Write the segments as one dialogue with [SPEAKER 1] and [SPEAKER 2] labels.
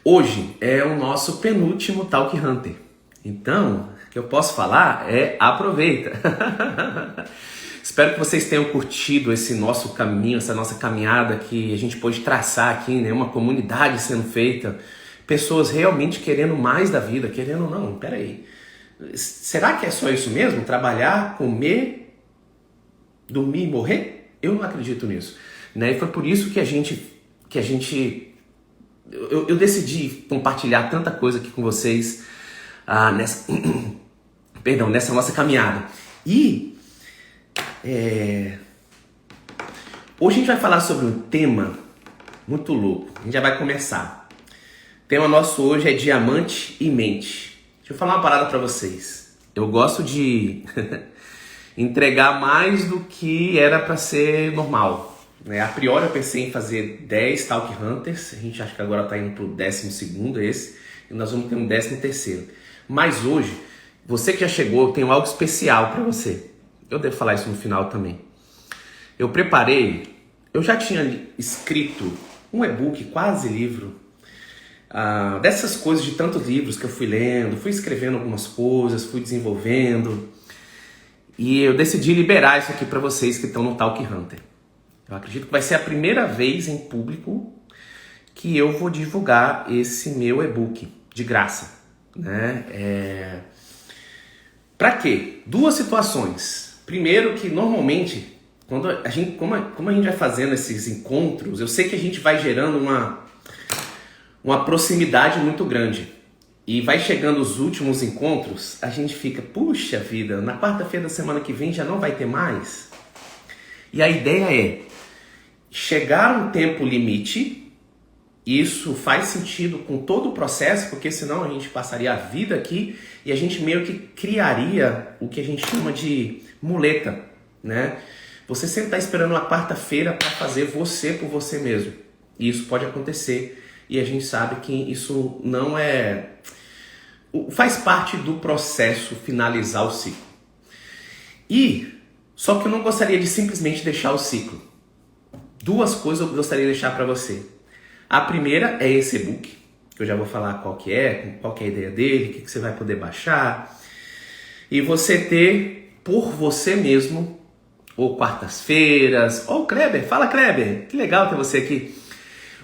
[SPEAKER 1] Hoje é o nosso penúltimo Talk Hunter. Então, o que eu posso falar é aproveita. Espero que vocês tenham curtido esse nosso caminho, essa nossa caminhada que a gente pôde traçar aqui, né? Uma comunidade sendo feita, pessoas realmente querendo mais da vida, querendo, não, peraí. Será que é só isso mesmo? Trabalhar, comer, dormir e morrer? Eu não acredito nisso. Né? E foi por isso que eu decidi compartilhar tanta coisa aqui com vocês nessa nossa caminhada. E hoje a gente vai falar sobre um tema muito louco. A gente já vai começar. O tema nosso hoje é diamante e mente. Deixa eu falar uma parada pra vocês. Eu gosto de entregar mais do que era pra ser normal. A priori eu pensei em fazer 10 Talk Hunters. A gente acha que agora tá indo pro 12º esse. E nós vamos ter um 13º. Mas hoje, você que já chegou, eu tenho algo especial pra você. Eu devo falar isso no final também. Eu já tinha escrito um e-book, quase livro, dessas coisas de tantos livros que eu fui lendo, fui escrevendo algumas coisas, fui desenvolvendo. E eu decidi liberar isso aqui para vocês que estão no Talk Hunter. Eu acredito que vai ser a primeira vez em público que eu vou divulgar esse meu e-book de graça. Né? Para quê? Duas situações. Primeiro que normalmente, como a gente vai fazendo esses encontros, eu sei que a gente vai gerando uma proximidade muito grande. E vai chegando os últimos encontros, a gente fica, puxa vida, na quarta-feira da semana que vem já não vai ter mais? E a ideia é chegar um tempo limite. Isso faz sentido com todo o processo, porque senão a gente passaria a vida aqui e a gente meio que criaria o que a gente chama de muleta, né? Você sempre está esperando uma quarta-feira para fazer você por você mesmo. E isso pode acontecer e a gente sabe que isso não faz parte do processo finalizar o ciclo. Só que eu não gostaria de simplesmente deixar o ciclo. Duas coisas eu gostaria de deixar para você. A primeira é esse e-book, que eu já vou falar qual que é a ideia dele, o que você vai poder baixar. E você ter por você mesmo, ou quartas-feiras, ou Kleber, fala Kleber, que legal ter você aqui.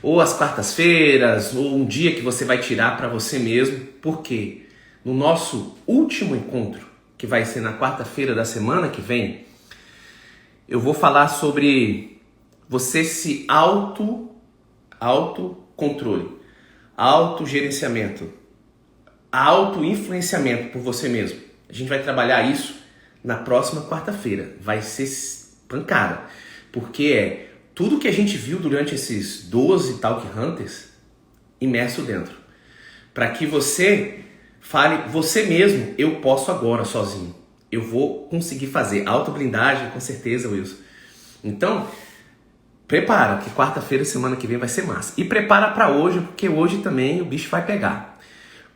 [SPEAKER 1] Ou as quartas-feiras, ou um dia que você vai tirar para você mesmo. Porque no nosso último encontro, que vai ser na quarta-feira da semana que vem, eu vou falar sobre você se autocontrole, autogerenciamento, autoinfluenciamento por você mesmo. A gente vai trabalhar isso na próxima quarta-feira. Vai ser pancada, porque tudo que a gente viu durante esses 12 Talk Hunters imerso dentro. Para que você fale, você mesmo, eu posso agora sozinho. Eu vou conseguir fazer. Autoblindagem, com certeza, Wilson. Então, prepara, que quarta-feira, semana que vem vai ser massa. E prepara para hoje, porque hoje também o bicho vai pegar.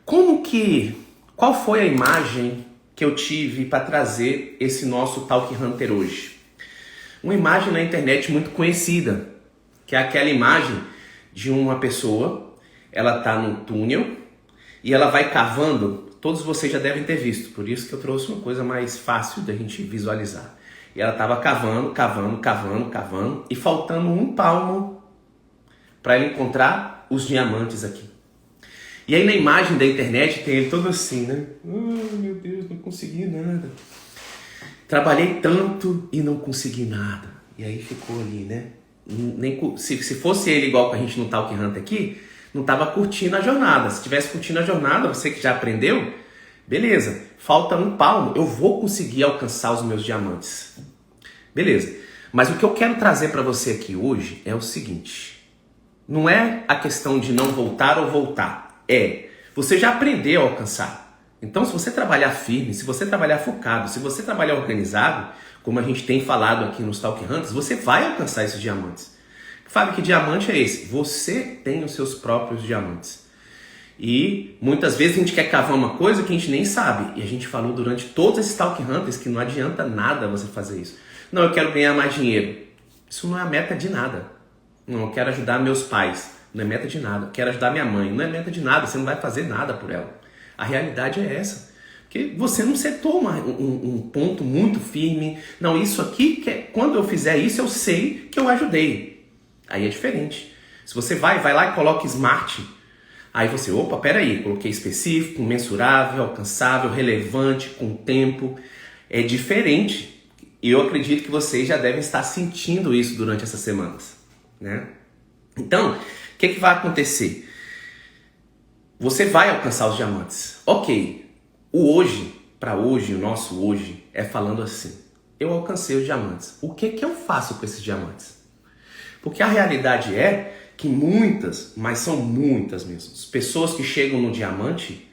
[SPEAKER 1] Qual foi a imagem que eu tive para trazer esse nosso Talk Hunter hoje? Uma imagem na internet muito conhecida, que é aquela imagem de uma pessoa, ela está num túnel e ela vai cavando. Todos vocês já devem ter visto, por isso que eu trouxe uma coisa mais fácil da gente visualizar. E ela estava cavando, e faltando um palmo para ela encontrar os diamantes aqui. E aí na imagem da internet tem ele todo assim, né? Oh, meu Deus, não consegui nada. Trabalhei tanto e não consegui nada. E aí ficou ali, né? Se fosse ele igual com a gente no Talk Hunter aqui, não estava curtindo a jornada. Se tivesse curtindo a jornada, você que já aprendeu, beleza, falta um palmo, eu vou conseguir alcançar os meus diamantes. Beleza, mas o que eu quero trazer para você aqui hoje é o seguinte. Não é a questão de não voltar ou voltar. Você já aprendeu a alcançar. Então, se você trabalhar firme, se você trabalhar focado, se você trabalhar organizado, como a gente tem falado aqui nos Talk Hunters, você vai alcançar esses diamantes. Fábio, que diamante é esse? Você tem os seus próprios diamantes. E muitas vezes a gente quer cavar uma coisa que a gente nem sabe. E a gente falou durante todos esses Talk Hunters que não adianta nada você fazer isso. Não, eu quero ganhar mais dinheiro. Isso não é a meta de nada. Não, eu quero ajudar meus pais. não é meta de nada. Quero ajudar minha mãe, não é meta de nada, você não vai fazer nada por ela. A realidade é essa. Porque você não setou um ponto muito firme. Não, isso aqui, quando eu fizer isso, eu sei que eu ajudei. Aí é diferente. Se você vai lá e coloca smart, aí você, opa, peraí, coloquei específico, mensurável, alcançável, relevante, com tempo. É diferente. E eu acredito que vocês já devem estar sentindo isso durante essas semanas, né? Então, o que vai acontecer? Você vai alcançar os diamantes. Ok, o nosso hoje é falando assim, eu alcancei os diamantes. O que eu faço com esses diamantes? Porque a realidade é que muitas, mas são muitas mesmo, pessoas que chegam no diamante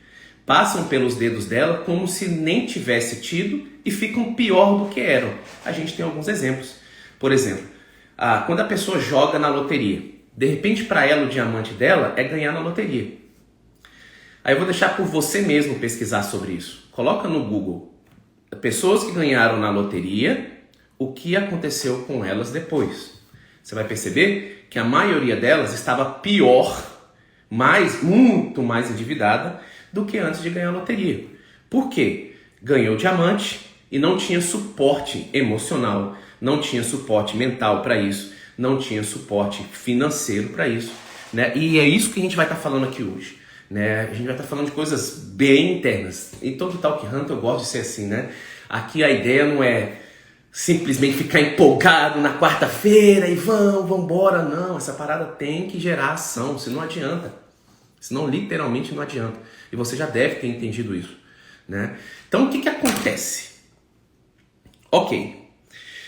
[SPEAKER 1] passam pelos dedos dela como se nem tivesse tido e ficam pior do que eram. A gente tem alguns exemplos. Por exemplo, quando a pessoa joga na loteria, de repente para ela o diamante dela é ganhar na loteria. Aí eu vou deixar por você mesmo pesquisar sobre isso. Coloca no Google, pessoas que ganharam na loteria, o que aconteceu com elas depois. Você vai perceber que a maioria delas estava pior, muito mais endividada do que antes de ganhar a loteria. Por quê? Ganhou diamante e não tinha suporte emocional, não tinha suporte mental para isso, não tinha suporte financeiro para isso, né? E é isso que a gente vai estar falando aqui hoje, né? A gente vai estar falando de coisas bem internas. Em todo Talk Hunter eu gosto de ser assim, né? Aqui a ideia não é simplesmente ficar empolgado na quarta-feira e vamos embora. Não, essa parada tem que gerar ação, senão não adianta. Senão literalmente não adianta. E você já deve ter entendido isso, né? Então o que acontece? Ok,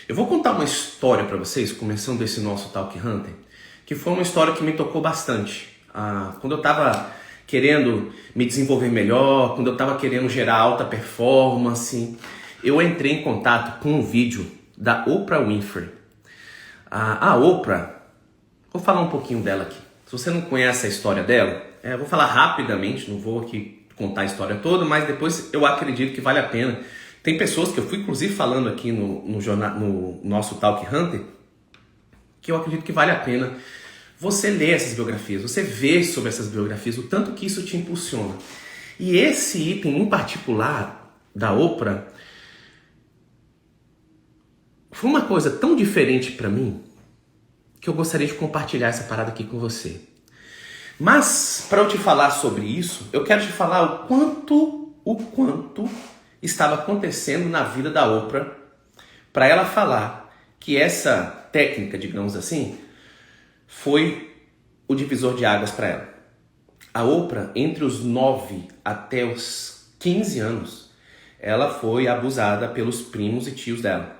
[SPEAKER 1] eu vou contar uma história para vocês, começando esse nosso Talk Hunter, que foi uma história que me tocou bastante. Quando eu estava querendo me desenvolver melhor, quando eu estava querendo gerar alta performance, eu entrei em contato com um vídeo da Oprah Winfrey. A Oprah, vou falar um pouquinho dela aqui. Se você não conhece a história dela, eu vou falar rapidamente, não vou aqui contar a história toda, mas depois eu acredito que vale a pena. Tem pessoas que eu fui inclusive falando aqui no nosso Talk Hunter, que eu acredito que vale a pena você ler essas biografias, você ver sobre essas biografias, o tanto que isso te impulsiona. E esse item em particular da Oprah foi uma coisa tão diferente para mim que eu gostaria de compartilhar essa parada aqui com você. Mas, para eu te falar sobre isso, eu quero te falar o quanto estava acontecendo na vida da Oprah para ela falar que essa técnica, digamos assim, foi o divisor de águas para ela. A Oprah, entre os 9 até os 15 anos, ela foi abusada pelos primos e tios dela.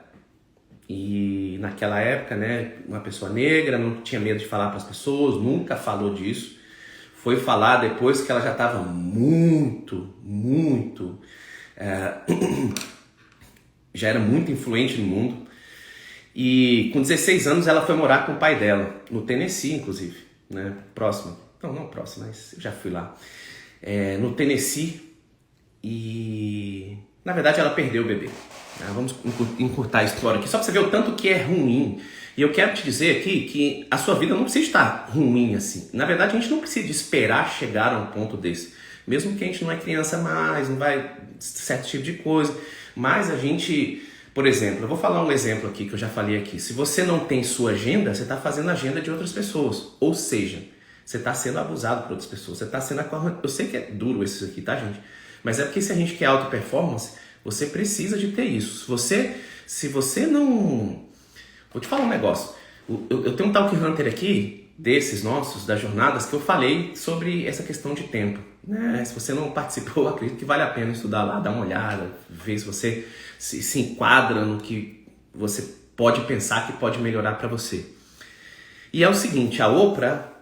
[SPEAKER 1] E naquela época, né, uma pessoa negra não tinha medo de falar para as pessoas, nunca falou disso. Foi falar depois que ela já estava já era muito influente no mundo. E com 16 anos ela foi morar com o pai dela, no Tennessee, inclusive, né? Próximo. Não próximo, mas eu já fui lá. No Tennessee. E na verdade ela perdeu o bebê. Vamos encurtar a história aqui, só para você ver o tanto que é ruim. E eu quero te dizer aqui que a sua vida não precisa estar ruim assim. Na verdade, a gente não precisa de esperar chegar a um ponto desse. Mesmo que a gente não é criança mais, não vai certo tipo de coisa. Mas a gente, por exemplo, eu vou falar um exemplo aqui que eu já falei aqui. Se você não tem sua agenda, você está fazendo a agenda de outras pessoas. Ou seja, você está sendo abusado por outras pessoas. Você está sendo Eu sei que é duro isso aqui, tá, gente? Mas é porque se a gente quer alta performance, você precisa de ter isso. Se você não... Vou te falar um negócio. Eu tenho um Talk Hunter aqui, desses nossos, das jornadas, que eu falei sobre essa questão de tempo, né? Se você não participou, eu acredito que vale a pena estudar lá, dar uma olhada, ver se você se enquadra no que você pode pensar que pode melhorar para você. E é o seguinte, a Oprah,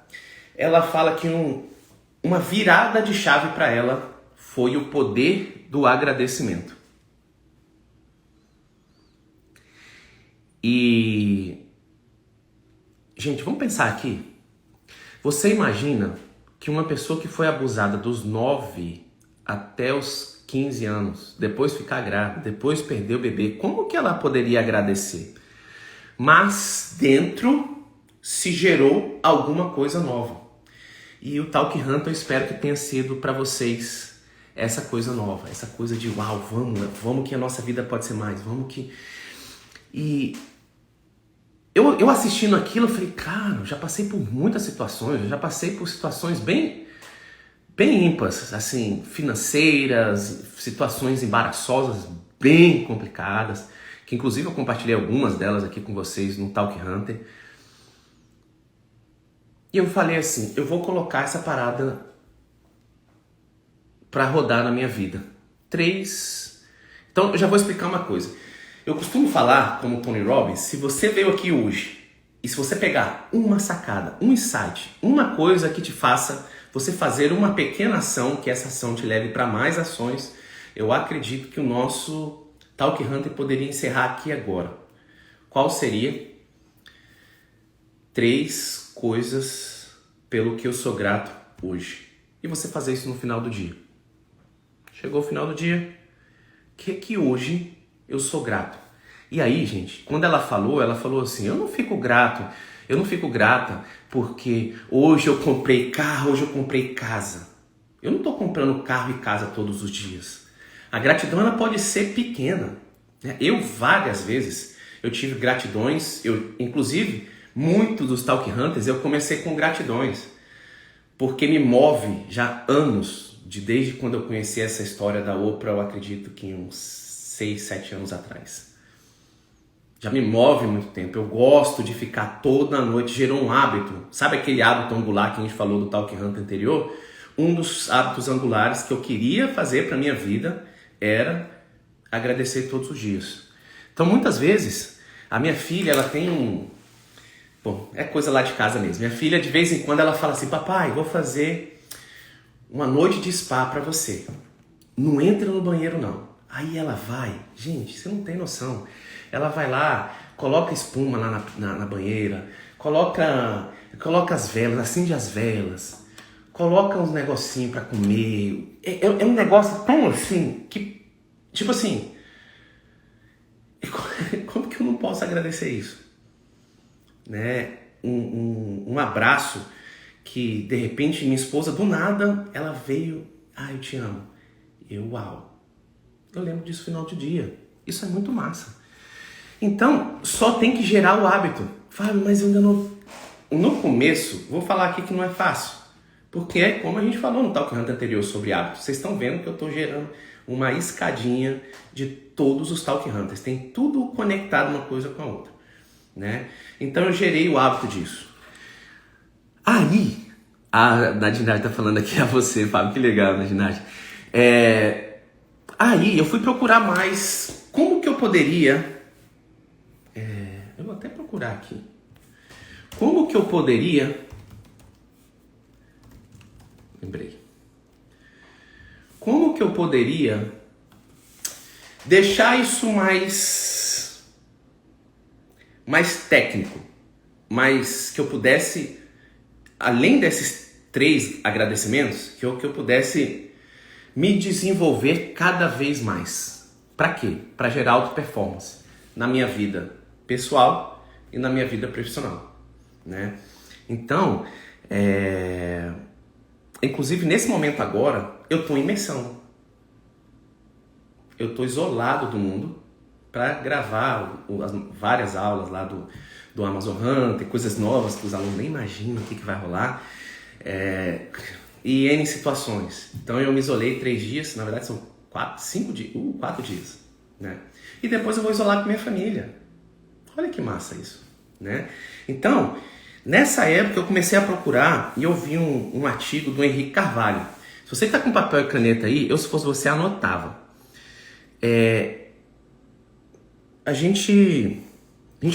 [SPEAKER 1] ela fala que uma virada de chave para ela foi o poder do agradecimento. E, gente, vamos pensar aqui. Você imagina que uma pessoa que foi abusada dos 9 até os 15 anos, depois ficar grávida, depois perder o bebê, como que ela poderia agradecer? Mas dentro se gerou alguma coisa nova. E o Talk Hunter eu espero que tenha sido para vocês essa coisa nova, essa coisa de uau, vamos que a nossa vida pode ser mais, vamos que... E eu assistindo aquilo, eu falei, cara, eu já passei por muitas situações, eu já passei por situações bem ímpares, assim, financeiras, situações embaraçosas, bem complicadas, que inclusive eu compartilhei algumas delas aqui com vocês no Talk Hunter. E eu falei assim, eu vou colocar essa parada para rodar na minha vida. Então eu já vou explicar uma coisa. Eu costumo falar, como Tony Robbins, se você veio aqui hoje e se você pegar uma sacada, um insight, uma coisa que te faça você fazer uma pequena ação, que essa ação te leve para mais ações, eu acredito que o nosso Talk Hunter poderia encerrar aqui agora. Qual seria? 3 coisas pelo que eu sou grato hoje. E você fazer isso no final do dia. Chegou o final do dia, o que hoje eu sou grato? E aí, gente, quando ela falou assim, eu não fico grata porque hoje eu comprei carro, hoje eu comprei casa. Eu não estou comprando carro e casa todos os dias. A gratidão ela pode ser pequena, né? Eu várias vezes eu tive gratidões, inclusive muitos dos Talk Hunters eu comecei com gratidões, porque me move já anos, desde quando eu conheci essa história da Oprah, eu acredito que uns 6, 7 anos atrás. Já me move muito tempo, eu gosto de ficar toda noite, gerou um hábito, sabe aquele hábito angular que a gente falou do Talk Hunter anterior? Um dos hábitos angulares que eu queria fazer para minha vida era agradecer todos os dias. Então muitas vezes, a minha filha, ela tem bom, é coisa lá de casa mesmo. Minha filha, de vez em quando, ela fala assim, papai, vou fazer uma noite de spa pra você. Não entra no banheiro, não. Aí ela vai, gente, você não tem noção. Ela vai lá, coloca espuma lá na banheira, coloca as velas, acende as velas, coloca uns negocinhos pra comer. É um negócio tão assim, que, tipo assim, como que eu não posso agradecer isso? Né? Um abraço que de repente minha esposa do nada ela veio, eu te amo, uau, eu lembro disso no final do dia, isso é muito massa. Então só tem que gerar o hábito. Fábio, mas eu ainda não, no começo, vou falar aqui que não é fácil, porque é como a gente falou no Talk Hunter anterior sobre hábitos, vocês estão vendo que eu estou gerando uma escadinha de todos os Talk Hunters, tem tudo conectado uma coisa com a outra, né? Então eu gerei o hábito disso. Aí, a Nadinage tá falando aqui a você, Fábio, que legal, Nadinage. Aí eu fui procurar mais como que eu poderia... eu vou até procurar aqui. Como que eu poderia... Lembrei. Como que eu poderia deixar isso mais técnico, mais que eu pudesse, além desses 3 agradecimentos, que eu pudesse me desenvolver cada vez mais. Para quê? Para gerar alta performance na minha vida pessoal e na minha vida profissional, né? Então, inclusive nesse momento agora, eu estou em imersão. Eu estou isolado do mundo para gravar várias aulas lá do Amazon Hunter, coisas novas que os alunos nem imaginam o que vai rolar. E N situações. Então eu me isolei 3 dias, na verdade são 4 dias. Né? E depois eu vou isolar com minha família. Olha que massa isso. Né? Então, nessa época eu comecei a procurar e eu vi um artigo do Henrique Carvalho. Se você está com papel e caneta aí, se fosse você, anotava. A gente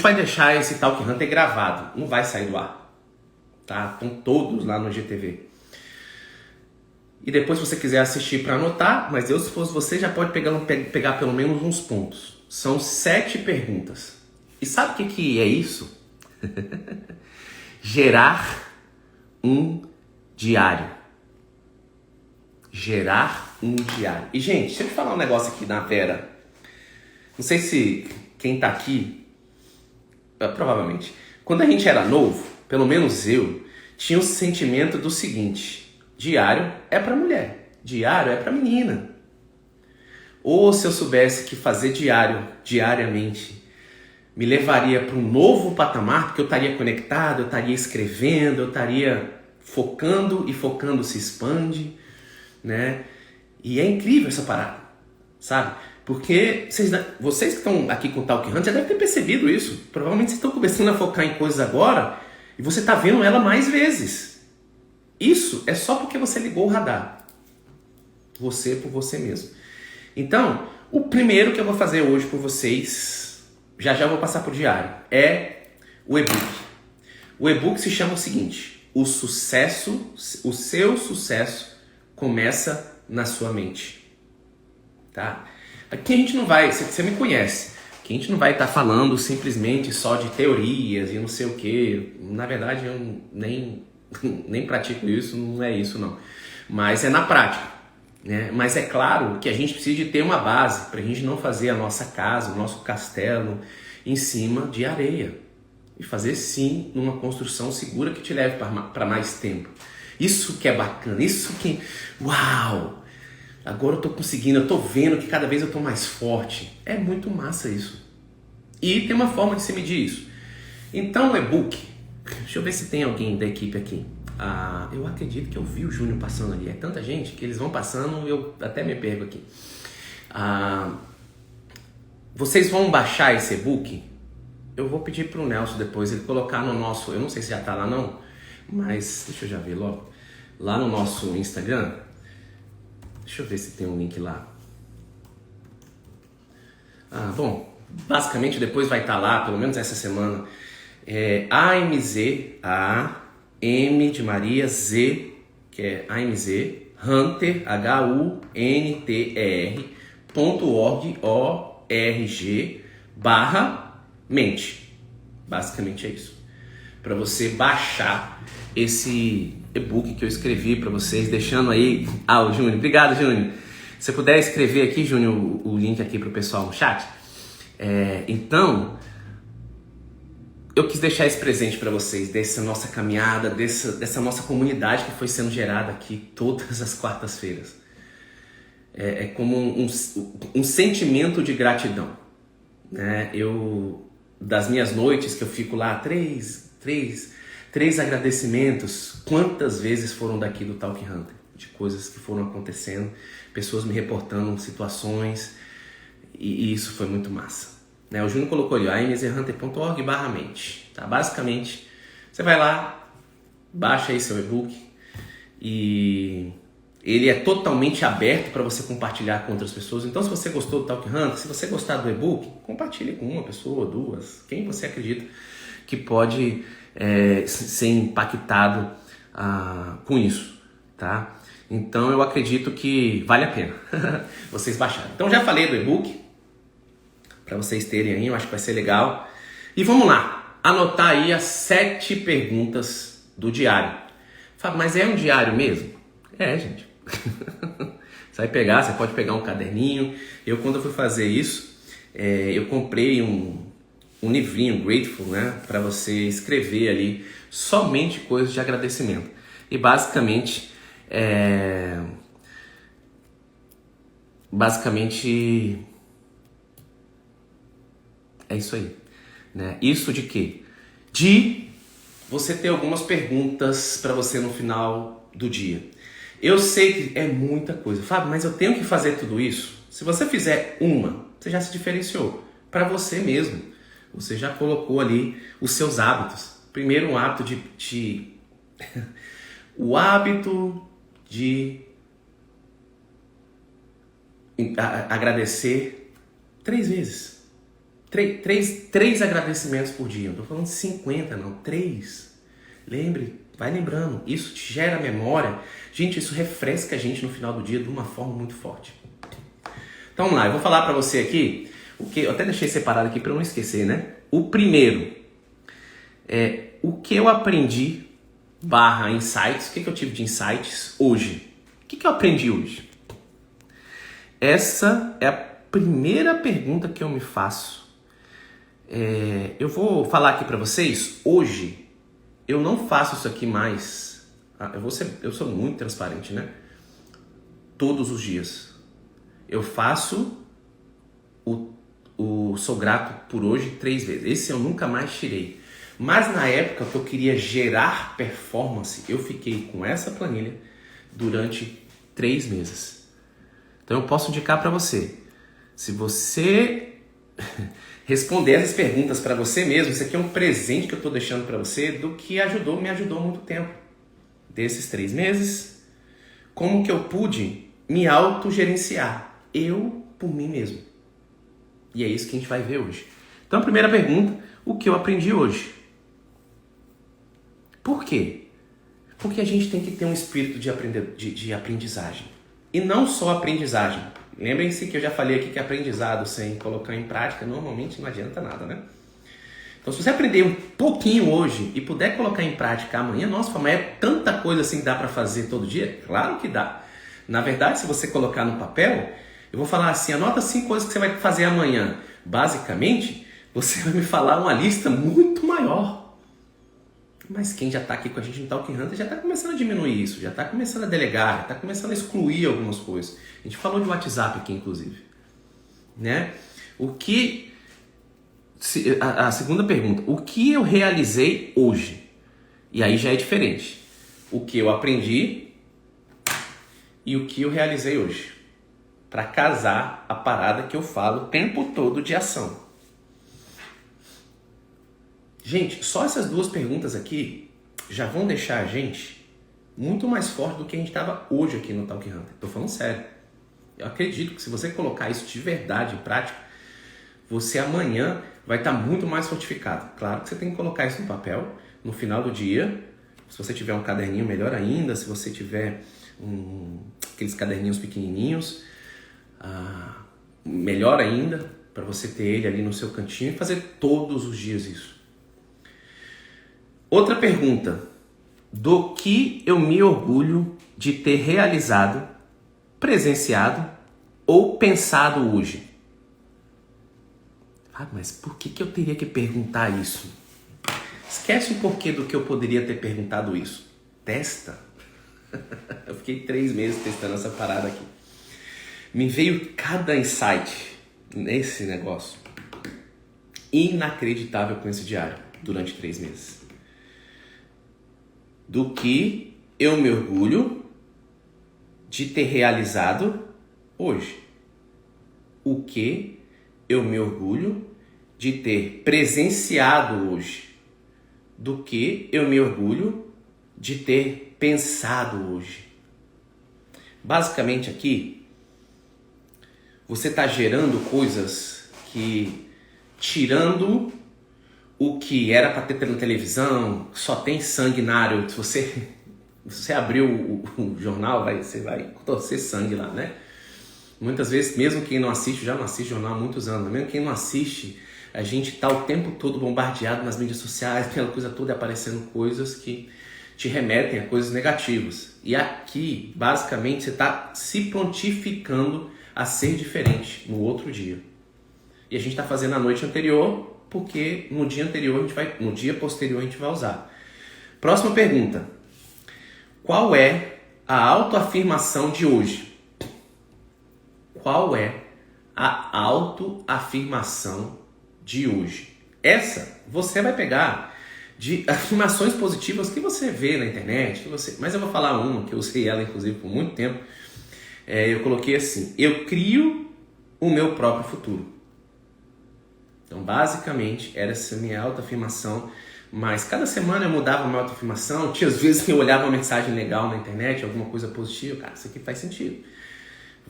[SPEAKER 1] vai deixar esse Talk Hunter gravado, não vai sair do ar, tá? Estão todos lá no GTV. E depois, se você quiser assistir para anotar, mas se fosse você, já pode pegar pelo menos uns pontos. São 7 perguntas. E sabe o que é isso? Gerar um diário. Gerar um diário. E, gente, deixa eu te falar um negócio aqui na Vera. Não sei se quem tá aqui, provavelmente, quando a gente era novo, pelo menos eu, tinha o sentimento do seguinte: diário é para mulher, diário é para menina. Ou se eu soubesse que fazer diariamente, me levaria para um novo patamar, porque eu estaria conectado, eu estaria escrevendo, eu estaria focando, e focando se expande, né? E é incrível essa parada, sabe? Porque vocês que estão aqui com o Talk Hunt já devem ter percebido isso. Provavelmente vocês estão começando a focar em coisas agora e você está vendo ela mais vezes. Isso é só porque você ligou o radar. Você por você mesmo. Então, o primeiro que eu vou fazer hoje por vocês, já vou passar por diário, é o e-book. O e-book se chama o seguinte: o seu sucesso começa na sua mente. Tá? Aqui a gente não vai, você me conhece, aqui a gente não vai estar falando simplesmente só de teorias e não sei o que. Na verdade eu nem pratico isso, não é isso não. Mas é na prática, né? Mas é claro que a gente precisa de ter uma base para a gente não fazer a nossa casa, o nosso castelo em cima de areia. E fazer sim uma construção segura que te leve para mais tempo. Isso que é bacana, isso que... Uau! Agora eu tô conseguindo, eu tô vendo que cada vez eu tô mais forte. É muito massa isso. E tem uma forma de se medir isso. Então o e-book, deixa eu ver se tem alguém da equipe aqui. Eu acredito que eu vi o Júnior passando ali. É tanta gente que eles vão passando, eu até me perco aqui. Vocês vão baixar esse e-book? Eu vou pedir pro Nelson depois ele colocar no nosso... Eu não sei se já tá lá não, mas deixa eu já ver logo. Lá no nosso Instagram... Deixa eu ver se tem um link lá. Bom, basicamente depois vai estar lá, pelo menos essa semana, AMZ, A, M de Maria, Z, que é AMZ, Hunter, HUNTR.org/mente. Basicamente é isso. Para você baixar esse e-book que eu escrevi para vocês, deixando aí... o Júnior, obrigado Júnior. Se você puder escrever aqui, Júnior, o link aqui pro pessoal no chat. Então, eu quis deixar esse presente para vocês, dessa nossa caminhada, dessa nossa comunidade que foi sendo gerada aqui todas as quartas-feiras. É como um sentimento de gratidão, né? Das minhas noites que eu fico lá, três agradecimentos, quantas vezes foram daqui do Talk Hunter, de coisas que foram acontecendo, pessoas me reportando situações, e isso foi muito massa, né? O Júnior colocou ali, amzhunter.org/mente, tá? Basicamente, você vai lá, baixa aí seu e-book, e ele é totalmente aberto para você compartilhar com outras pessoas. Então, se você gostou do Talk Hunter, se você gostar do e-book, compartilhe com uma pessoa, duas, quem você acredita que pode ser impactado com isso, tá? Então eu acredito que vale a pena vocês baixarem. Então já falei do e-book, para vocês terem aí, eu acho que vai ser legal. E vamos lá, anotar aí as 7 perguntas do diário. Fala, mas é um diário mesmo? Gente. Você pode pegar um caderninho. Quando eu fui fazer isso, eu comprei um livrinho, Grateful, né, para você escrever ali somente coisas de agradecimento. E basicamente é isso aí, né? Isso de quê? De você ter algumas perguntas para você no final do dia. Eu sei que é muita coisa, Fábio, mas eu tenho que fazer tudo isso? Se você fizer uma, você já se diferenciou para você mesmo. Você já colocou ali os seus hábitos. Primeiro, um hábito o hábito de agradecer 3 vezes. 3 agradecimentos por dia. Não estou falando 50, não. 3. Lembre, vai lembrando. Isso te gera memória. Gente, isso refresca a gente no final do dia de uma forma muito forte. Então vamos lá, eu vou falar para você aqui. Eu até deixei separado aqui para não esquecer, né? O primeiro é o que eu aprendi /insights. O que eu tive de insights hoje? O que eu aprendi hoje? Essa é a primeira pergunta que eu me faço. Eu vou falar aqui para vocês. Hoje eu não faço isso aqui mais. Eu sou muito transparente, né? Todos os dias. Eu faço o sou grato por hoje 3 vezes. Esse eu nunca mais tirei. Mas na época que eu queria gerar performance, eu fiquei com essa planilha durante 3 meses. Então eu posso indicar para você. Se você responder essas perguntas para você mesmo, isso aqui é um presente que eu estou deixando para você do que me ajudou há muito tempo. Desses 3 meses, como que eu pude me autogerenciar? Eu por mim mesmo. E é isso que a gente vai ver hoje. Então a primeira pergunta, o que eu aprendi hoje? Por quê? Porque a gente tem que ter um espírito de aprendizagem. E não só aprendizagem. Lembrem-se que eu já falei aqui que aprendizado sem colocar em prática normalmente não adianta nada, né? Então se você aprender um pouquinho hoje e puder colocar em prática amanhã, nossa, mas é tanta coisa assim que dá para fazer todo dia? Claro que dá. Na verdade, se você colocar no papel, eu vou falar assim, anota 5 coisas que você vai fazer amanhã. Basicamente, você vai me falar uma lista muito maior. Mas quem já está aqui com a gente no Talking Hunter já está começando a diminuir isso, já está começando a delegar, já está começando a excluir algumas coisas. A gente falou de WhatsApp aqui, inclusive. Né? A segunda pergunta, o que eu realizei hoje? E aí já é diferente. O que eu aprendi e o que eu realizei hoje. Para casar a parada que eu falo o tempo todo de ação. Gente, só essas 2 perguntas aqui já vão deixar a gente muito mais forte do que a gente estava hoje aqui no Talking Hunter. Tô falando sério. Eu acredito que se você colocar isso de verdade em prática, você amanhã vai estar muito mais fortificado. Claro que você tem que colocar isso no papel, no final do dia. Se você tiver um caderninho, melhor ainda. Se você tiver aqueles caderninhos pequenininhos, melhor ainda, para você ter ele ali no seu cantinho e fazer todos os dias isso. Outra pergunta, do que eu me orgulho de ter realizado, presenciado ou pensado hoje? Mas por que eu teria que perguntar isso? Esquece um pouquinho do que eu poderia ter perguntado isso. Testa. Eu fiquei 3 meses testando essa parada aqui. Me veio cada insight nesse negócio. Inacreditável com esse diário durante 3 meses. Do que eu me orgulho de ter realizado hoje. O que eu me orgulho de ter presenciado hoje. Do que eu me orgulho de ter pensado hoje. Basicamente aqui, você está gerando coisas que, tirando o que era para ter na televisão, só tem sangue na área. Se você abrir o jornal, você vai torcer sangue lá, né? Muitas vezes, mesmo quem não assiste, já não assiste jornal há muitos anos, mesmo quem não assiste, a gente está o tempo todo bombardeado nas mídias sociais, aquela coisa toda, aparecendo coisas que te remetem a coisas negativas. E aqui, basicamente, você está se prontificando a ser diferente no outro dia. E a gente está fazendo a noite anterior, porque no dia posterior a gente vai usar. Próxima pergunta. Qual é a autoafirmação de hoje? Qual é a autoafirmação de hoje? Essa você vai pegar de afirmações positivas que você vê na internet, mas eu vou falar uma que eu usei ela inclusive por muito tempo. Eu coloquei assim: eu crio o meu próprio futuro. Então, basicamente, era essa minha autoafirmação, mas cada semana eu mudava a minha autoafirmação. Tinha às vezes que eu olhava uma mensagem legal na internet, alguma coisa positiva, cara, isso aqui faz sentido.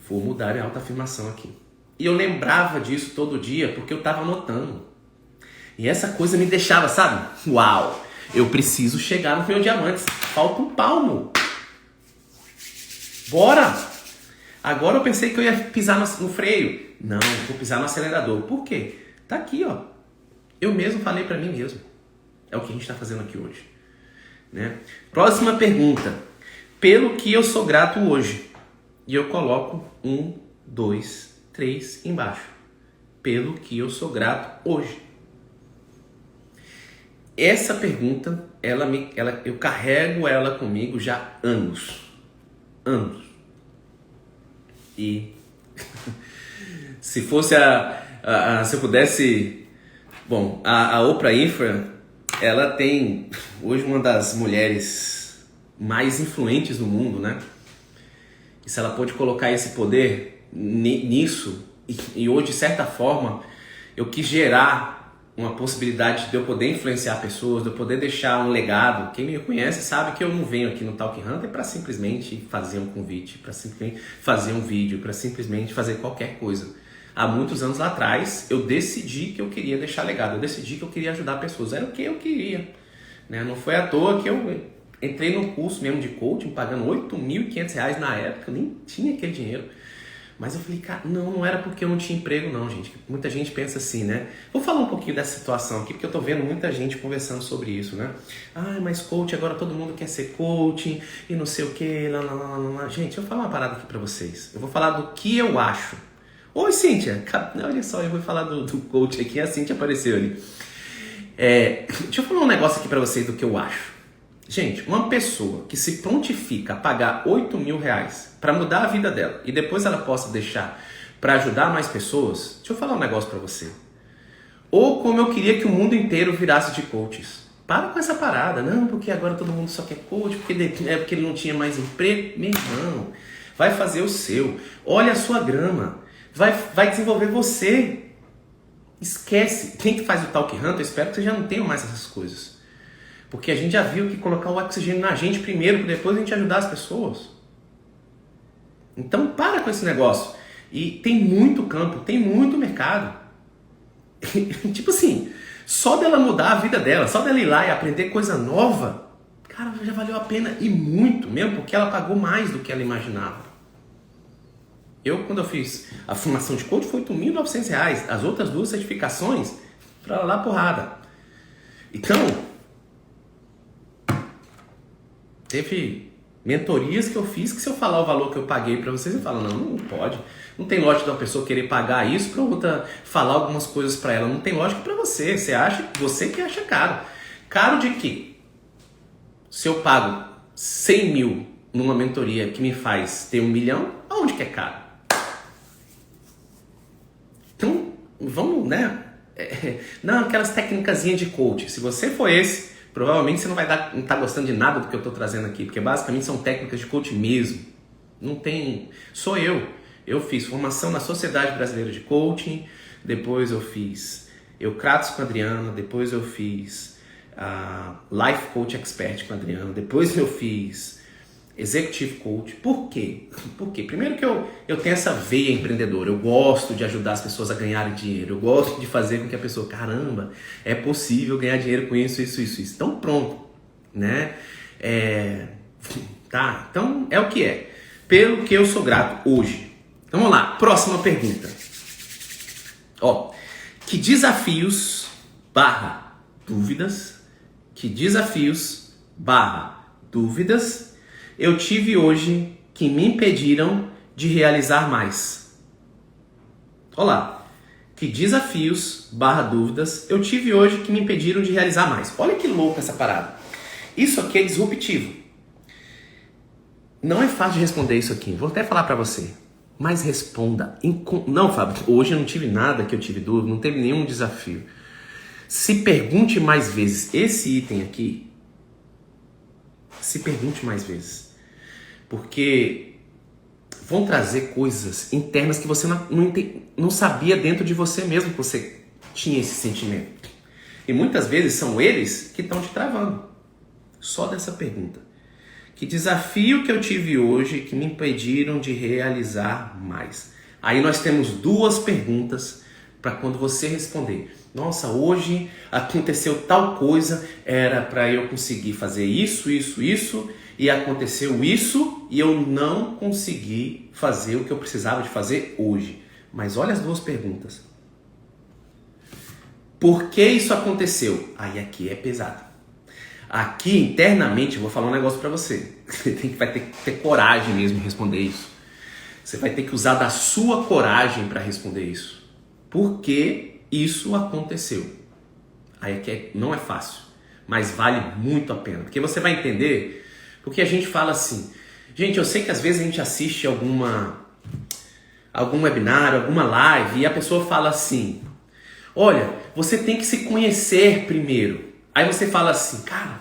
[SPEAKER 1] Vou mudar a autoafirmação aqui. E eu lembrava disso todo dia, porque eu estava anotando. E essa coisa me deixava, sabe? Uau, eu preciso chegar no meu diamante, falta um palmo. Bora! Agora eu pensei que eu ia pisar no freio. Não, vou pisar no acelerador. Por quê? Tá aqui, ó. Eu mesmo falei pra mim mesmo. É o que a gente tá fazendo aqui hoje. Né? Próxima pergunta. Pelo que eu sou grato hoje. E eu coloco 1, 2, 3 embaixo. Pelo que eu sou grato hoje. Essa pergunta eu carrego ela comigo já há anos. Anos. E se fosse se eu pudesse... Bom, a Oprah Winfrey, ela tem hoje uma das mulheres mais influentes do mundo, né? E se ela pôde colocar esse poder nisso, e hoje, de certa forma, eu quis gerar uma possibilidade de eu poder influenciar pessoas, de eu poder deixar um legado. Quem me conhece sabe que eu não venho aqui no Talk Hunter para simplesmente fazer um convite, para simplesmente fazer um vídeo, para simplesmente fazer qualquer coisa. Há muitos anos lá atrás, eu decidi que eu queria deixar legado, eu decidi que eu queria ajudar pessoas, era o que eu queria. Né? Não foi à toa que eu entrei num curso mesmo de coaching, pagando R$8.500 na época, eu nem tinha aquele dinheiro. Mas eu falei, cara, não era porque eu não tinha emprego não, gente. Muita gente pensa assim, né? Vou falar um pouquinho dessa situação aqui, porque eu tô vendo muita gente conversando sobre isso, né? Ah, mas coach, agora todo mundo quer ser coaching e não sei o que, lá, lá, lá, lá. Gente, eu vou falar uma parada aqui pra vocês. Eu vou falar do que eu acho. Oi, Cíntia. Olha só, eu vou falar do coach aqui, a Cíntia apareceu ali. Deixa eu falar um negócio aqui pra vocês do que eu acho. Gente, uma pessoa que se prontifica a pagar R$8.000 para mudar a vida dela e depois ela possa deixar para ajudar mais pessoas, deixa eu falar um negócio para você. Ou como eu queria que o mundo inteiro virasse de coaches. Para com essa parada, não, porque agora todo mundo só quer coach, porque ele não tinha mais emprego. Meu irmão, vai fazer o seu. Olha a sua grama. Vai desenvolver você. Esquece. Quem que faz o Talk Hunter, eu espero que você já não tenha mais essas coisas. Porque a gente já viu que colocar o oxigênio na gente primeiro, para depois a gente ajudar as pessoas. Então para com esse negócio. E tem muito campo, tem muito mercado. Tipo assim, só dela mudar a vida dela, só dela ir lá e aprender coisa nova, cara, já valeu a pena e muito mesmo, porque ela pagou mais do que ela imaginava. Eu, quando eu fiz a formação de coach, foi R$8.900. As outras duas certificações, pra lá porrada. Então... Teve mentorias que eu fiz que se eu falar o valor que eu paguei para vocês, eu falo, não pode. Não tem lógica de uma pessoa querer pagar isso para outra falar algumas coisas para ela. Não tem lógica para você. Você que acha caro. Caro de quê? Se eu pago 100 mil numa mentoria que me faz ter 1 milhão, aonde que é caro? Então, vamos, né? Não, aquelas técnicazinhas de coach. Se você for esse... Provavelmente você não tá gostando de nada do que eu estou trazendo aqui, porque basicamente são técnicas de coaching mesmo. Não tem... Sou eu. Eu fiz formação na Sociedade Brasileira de Coaching, depois eu fiz Eucrates com a Adriana, depois eu fiz Life Coach Expert com a Adriana, depois eu fiz Executive Coach. Por quê? Porque primeiro que eu tenho essa veia empreendedora, eu gosto de ajudar as pessoas a ganharem dinheiro, eu gosto de fazer com que a pessoa, caramba, é possível ganhar dinheiro com isso. Então pronto, né? Tá, então é o que é. Pelo que eu sou grato hoje. Então vamos lá, próxima pergunta. Que desafios / dúvidas eu tive hoje que me impediram de realizar mais? Olá, que desafios / dúvidas eu tive hoje que me impediram de realizar mais? Olha que louco essa parada. Isso aqui é disruptivo. Não é fácil de responder isso aqui. Vou até falar pra você. Mas responda. Não, Fábio, hoje eu não tive nada que eu tive dúvida, não teve nenhum desafio. Se pergunte mais vezes. Esse item aqui, se pergunte mais vezes. Porque vão trazer coisas internas que você não sabia dentro de você mesmo que você tinha esse sentimento. E muitas vezes são eles que estão te travando. Só dessa pergunta. Que desafio que eu tive hoje que me impediram de realizar mais? Aí nós temos 2 perguntas para quando você responder. Nossa, hoje aconteceu tal coisa, era para eu conseguir fazer isso, e aconteceu isso, e eu não consegui fazer o que eu precisava de fazer hoje. Mas olha as 2 perguntas. Por que isso aconteceu? Aí aqui é pesado. Aqui, internamente, eu vou falar um negócio para você. Você vai ter que ter coragem mesmo de responder isso. Você vai ter que usar da sua coragem para responder isso. Por que isso aconteceu? Aí aqui não é fácil. mas vale muito a pena. Porque você vai entender, porque a gente fala assim, gente, eu sei que às vezes a gente assiste algum webinar, alguma live, e a pessoa fala assim, olha, você tem que se conhecer primeiro. Aí você fala assim, cara,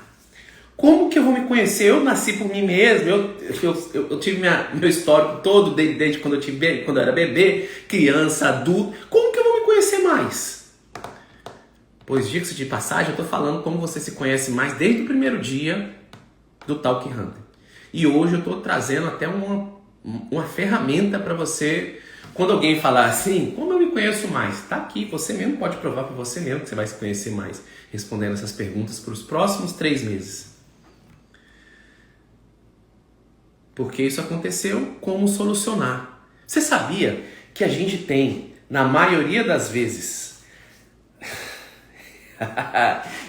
[SPEAKER 1] como que eu vou me conhecer? Eu nasci por mim mesmo, eu tive meu histórico todo desde quando eu era bebê, criança, adulto. Como que eu vou me conhecer mais? Pois, diga-se de passagem, eu estou falando como você se conhece mais desde o primeiro dia do Talk Hunter. E hoje eu estou trazendo até uma ferramenta para você, quando alguém falar assim, como eu me conheço mais? Tá aqui, você mesmo pode provar para você mesmo que você vai se conhecer mais, respondendo essas perguntas para os próximos 3 meses. Porque isso aconteceu, como solucionar. Você sabia que a gente tem, na maioria das vezes...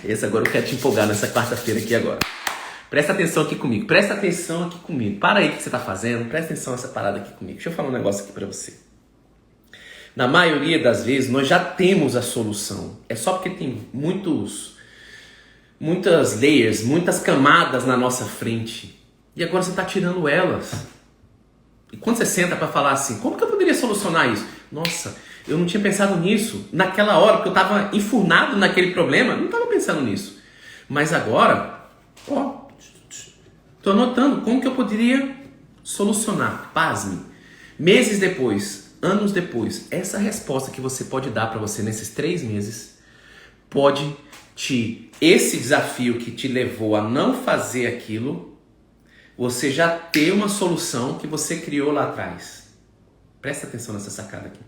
[SPEAKER 1] Esse agora eu quero te empolgar nessa quarta-feira aqui agora. Presta atenção aqui comigo, presta atenção aqui comigo. Para aí o que você está fazendo, presta atenção nessa parada aqui comigo. Deixa eu falar um negócio aqui para você. Na maioria das vezes, nós já temos a solução. É só porque tem muitas layers, muitas camadas na nossa frente. E agora você está tirando elas. E quando você senta para falar assim, como que eu poderia solucionar isso? Nossa, eu não tinha pensado nisso naquela hora, porque eu estava enfurnado naquele problema, não estava pensando nisso. Mas agora, estou anotando como que eu poderia solucionar. Pasme. Meses depois, anos depois, essa resposta que você pode dar para você nesses 3 meses, pode esse desafio que te levou a não fazer aquilo, você já ter uma solução que você criou lá atrás. Presta atenção nessa sacada aqui.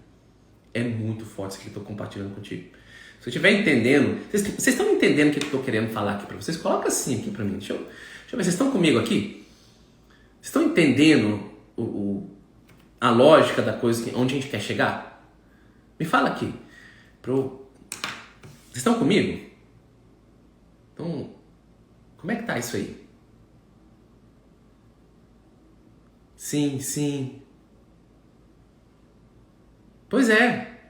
[SPEAKER 1] É muito forte isso que eu estou compartilhando contigo. Se você estiver entendendo... Vocês estão entendendo o que eu estou querendo falar aqui para vocês? Coloca assim aqui para mim. Deixa eu ver. Vocês estão comigo aqui? Vocês estão entendendo a lógica da coisa, onde a gente quer chegar? Me fala aqui. Vocês estão comigo? Então, como é que tá isso aí? Sim, sim. Pois é.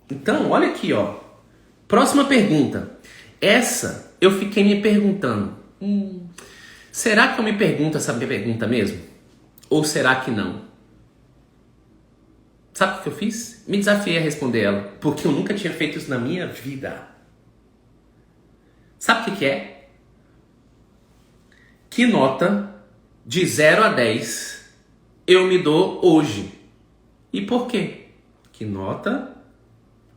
[SPEAKER 1] Então, olha aqui, ó. Próxima pergunta. Essa eu fiquei me perguntando. Será que eu me pergunto essa pergunta mesmo? Ou será que não? Sabe o que eu fiz? Me desafiei a responder ela. Porque eu nunca tinha feito isso na minha vida. Sabe o que é? Que nota de 0 a 10 eu me dou hoje? E por quê? Que nota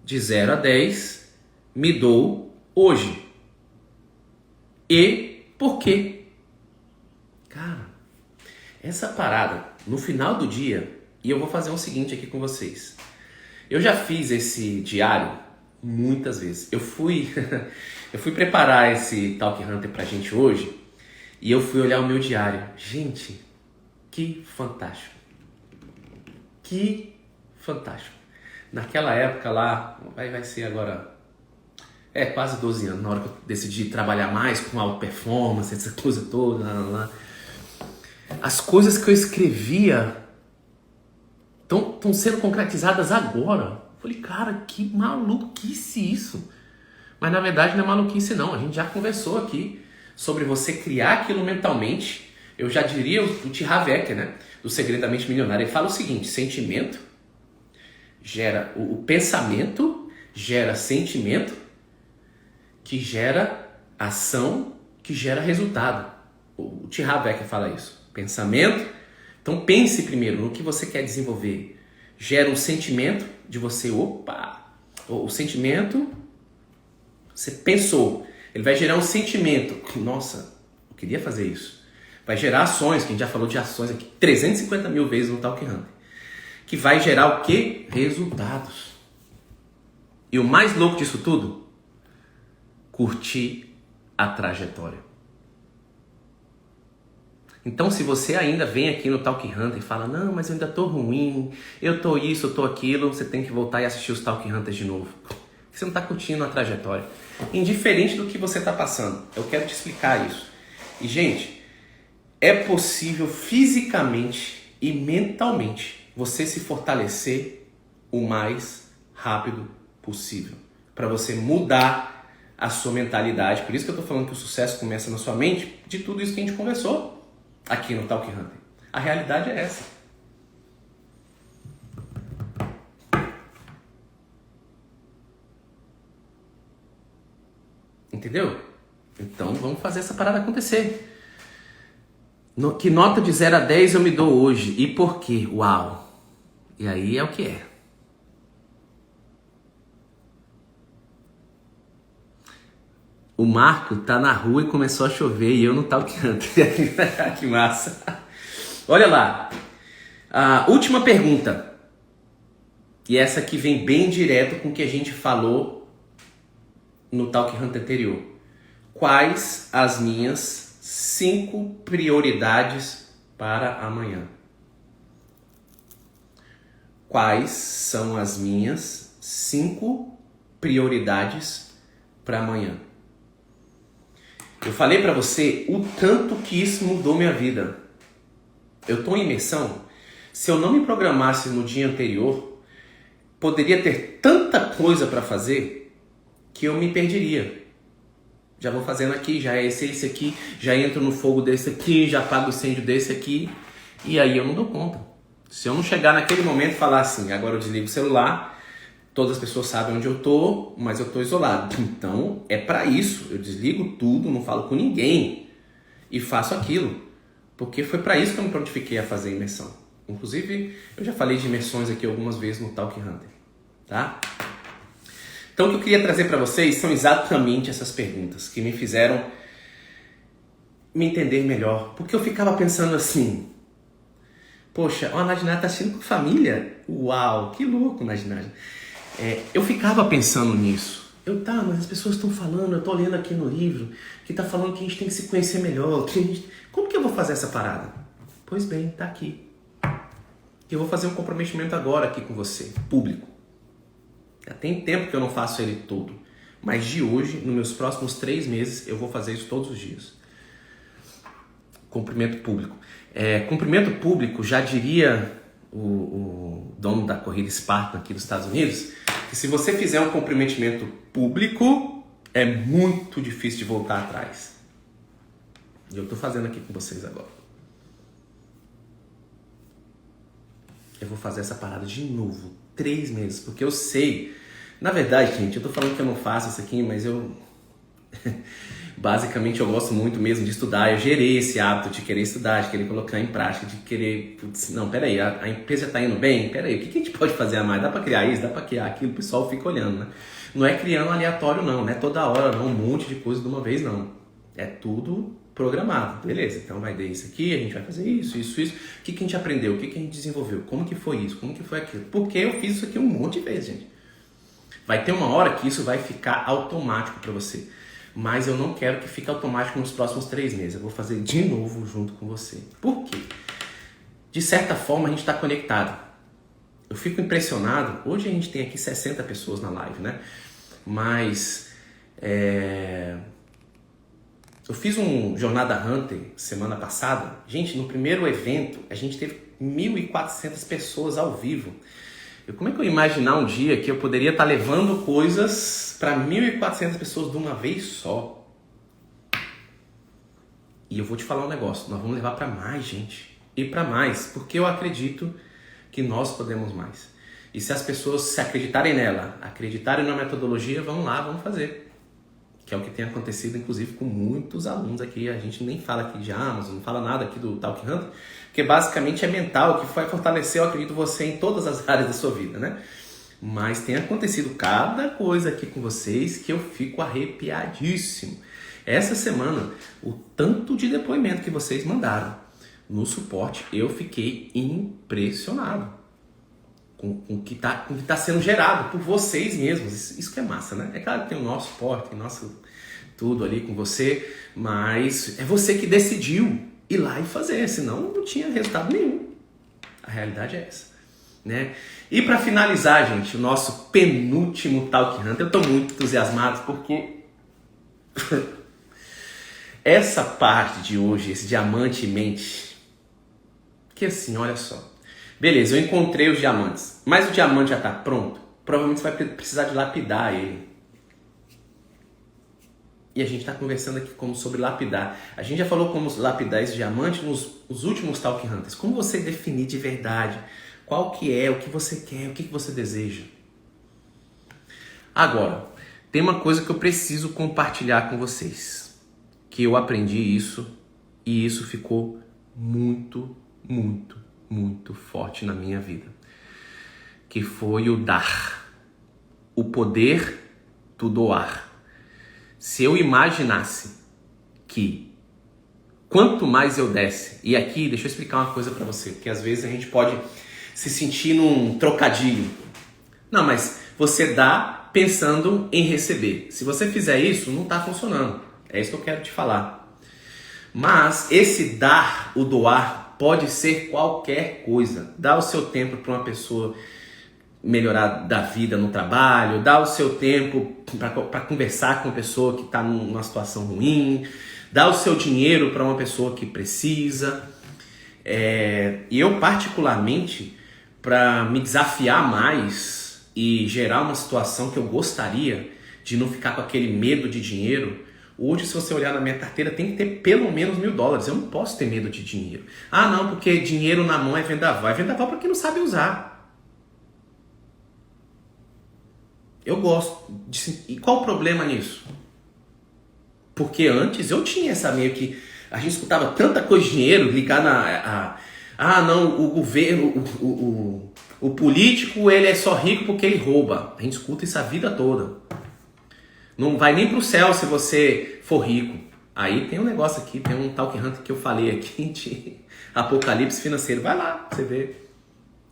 [SPEAKER 1] de 0 a 10 me dou hoje? E por quê? Cara, essa parada, no final do dia, e eu vou fazer o seguinte aqui com vocês. Eu já fiz esse diário muitas vezes. Eu fui preparar esse Talk Hunter pra gente hoje e eu fui olhar o meu diário. Gente, que fantástico. Que fantástico. Naquela época lá, vai ser agora... quase 12 anos, na hora que eu decidi trabalhar mais com alta performance, essa coisa toda. Lá. As coisas que eu escrevia estão sendo concretizadas agora. Eu falei, cara, que maluquice isso. Mas na verdade não é maluquice não. A gente já conversou aqui sobre você criar aquilo mentalmente. Eu já diria o T. Harv Eker, né? Do Segredo da Mente Milionária. Ele fala o seguinte, sentimento gera... O pensamento gera sentimento, que gera ação, que gera resultado. O T. Harv Eker fala isso. Pensamento. Então pense primeiro no que você quer desenvolver. Gera um sentimento de você, o sentimento, você pensou. Ele vai gerar um sentimento. Nossa, eu queria fazer isso. Vai gerar ações, que a gente já falou de ações aqui 350 mil vezes no Talk Hunter. Que vai gerar o quê? Resultados. E o mais louco disso tudo? Curtir a trajetória. Então, se você ainda vem aqui no Talk Hunter e fala, não, mas eu ainda tô ruim, eu tô isso, eu tô aquilo, você tem que voltar e assistir os Talk Hunters de novo. Você não tá curtindo a trajetória. Indiferente do que você tá passando. Eu quero te explicar isso. E, gente, é possível fisicamente e mentalmente você se fortalecer o mais rápido possível. Para você mudar a sua mentalidade. Por isso que eu estou falando que o sucesso começa na sua mente, de tudo isso que a gente conversou aqui no Talk Hunter. A realidade é essa. Entendeu? Então vamos fazer essa parada acontecer. Que nota de 0 a 10 eu me dou hoje? E por quê? Uau! E aí é o que é. O Marco tá na rua e começou a chover e eu no Talk Hunter. Que massa! Olha lá. A última pergunta. E essa aqui vem bem direto com o que a gente falou no Talk Hunter anterior. Quais as minhas 5 prioridades para amanhã? Quais são as minhas 5 prioridades para amanhã? Eu falei para você o tanto que isso mudou minha vida. Eu estou em imersão. Se eu não me programasse no dia anterior, poderia ter tanta coisa para fazer que eu me perderia. Já vou fazendo aqui, já é esse aqui, já entro no fogo desse aqui, já apago o incêndio desse aqui, e aí eu não dou conta. Se eu não chegar naquele momento e falar assim, agora eu desligo o celular, todas as pessoas sabem onde eu tô, mas eu tô isolado. Então é para isso, eu desligo tudo, não falo com ninguém e faço aquilo, porque foi para isso que eu me prontifiquei a fazer a imersão. Inclusive, eu já falei de imersões aqui algumas vezes no Talk Hunter, tá? Então o que eu queria trazer para vocês são exatamente essas perguntas que me fizeram me entender melhor. Porque eu ficava pensando assim, poxa, a Nadinara tá assistindo com família? Uau, que louco, Nadinara. Eu ficava pensando nisso. Mas as pessoas estão falando, eu tô lendo aqui no livro, que tá falando que a gente tem que se conhecer melhor. Como que eu vou fazer essa parada? Pois bem, tá aqui. Eu vou fazer um comprometimento agora aqui com você, público. Já tem tempo que eu não faço ele todo. Mas de hoje, nos meus próximos 3 meses, eu vou fazer isso todos os dias. Cumprimento público. Cumprimento público, já diria o dono da corrida Spartan aqui dos Estados Unidos, que se você fizer um comprometimento público, é muito difícil de voltar atrás. E eu estou fazendo aqui com vocês agora. Eu vou fazer essa parada de novo, 3 meses, porque eu sei, na verdade, gente, eu tô falando que eu não faço isso aqui, mas basicamente eu gosto muito mesmo de estudar, eu gerei esse hábito de querer estudar, de querer colocar em prática, de querer, não, peraí, a empresa já tá indo bem, peraí, o que a gente pode fazer a mais? Dá pra criar isso, dá pra criar aquilo, o pessoal fica olhando, né? Não é criando aleatório não é toda hora não, um monte de coisa de uma vez não, é tudo programado, beleza, então vai dar isso aqui, a gente vai fazer isso. O que a gente aprendeu, o que a gente desenvolveu, como que foi isso, como que foi aquilo, porque eu fiz isso aqui um monte de vezes, gente. Vai ter uma hora que isso vai ficar automático para você, mas eu não quero que fique automático nos próximos 3 meses, eu vou fazer de novo junto com você. Por quê? De certa forma a gente está conectado. Eu fico impressionado, hoje a gente tem aqui 60 pessoas na live, né? Mas eu fiz um Jornada Hunter semana passada. Gente, no primeiro evento, a gente teve 1.400 pessoas ao vivo. Como é que eu ia imaginar um dia que eu poderia estar levando coisas para 1.400 pessoas de uma vez só? E eu vou te falar um negócio, nós vamos levar para mais gente. E para mais, porque eu acredito que nós podemos mais. E se as pessoas se acreditarem nela, acreditarem na metodologia, vamos lá, vamos fazer. Que é o que tem acontecido, inclusive, com muitos alunos aqui. A gente nem fala aqui de Amazon, não fala nada aqui do Talk Hunter, porque basicamente é mental, que vai fortalecer, eu acredito, você em todas as áreas da sua vida, né? Mas tem acontecido cada coisa aqui com vocês que eu fico arrepiadíssimo. Essa semana, o tanto de depoimento que vocês mandaram no suporte, eu fiquei impressionado com o que tá sendo gerado por vocês mesmos. Isso que é massa, né? É claro que tem o nosso suporte, tem o nosso tudo ali com você, mas é você que decidiu ir lá e fazer, senão não tinha resultado nenhum. A realidade é essa, né? E para finalizar, gente, o nosso penúltimo Talk Hunter, eu tô muito entusiasmado porque essa parte de hoje, esse diamante em mente, que assim, olha só. Beleza, eu encontrei os diamantes, mas o diamante já está pronto? Provavelmente você vai precisar de lapidar ele. E a gente está conversando aqui como sobre lapidar. A gente já falou como lapidar esse diamante nos últimos Talk Hunters. Como você definir de verdade qual que é, o que você quer, o que você deseja. Agora, tem uma coisa que eu preciso compartilhar com vocês. Que eu aprendi isso e isso ficou muito, muito, muito forte na minha vida. Que foi o dar. O poder do doar. Se eu imaginasse que quanto mais eu desse, e aqui deixa eu explicar uma coisa pra você, porque às vezes a gente pode se sentir num trocadilho. Não, mas você dá pensando em receber. Se você fizer isso, não tá funcionando. É isso que eu quero te falar. Mas esse dar, o doar, pode ser qualquer coisa. Dá o seu tempo para uma pessoa melhorar da vida no trabalho, dá o seu tempo para conversar com uma pessoa que está numa situação ruim, dá o seu dinheiro para uma pessoa que precisa. E eu particularmente, para me desafiar mais e gerar uma situação que eu gostaria de não ficar com aquele medo de dinheiro, hoje se você olhar na minha carteira tem que ter pelo menos $1.000, eu não posso ter medo de dinheiro. Ah não, porque dinheiro na mão é vendaval para quem não sabe usar. Eu gosto. E qual o problema nisso? Porque antes eu tinha essa meio que... A gente escutava tanta coisa de dinheiro ligada não, o governo, o político, ele é só rico porque ele rouba. A gente escuta isso a vida toda. Não vai nem pro céu se você for rico. Aí tem um negócio aqui, tem um Talk Hunter que eu falei aqui de apocalipse financeiro. Vai lá, pra você ver.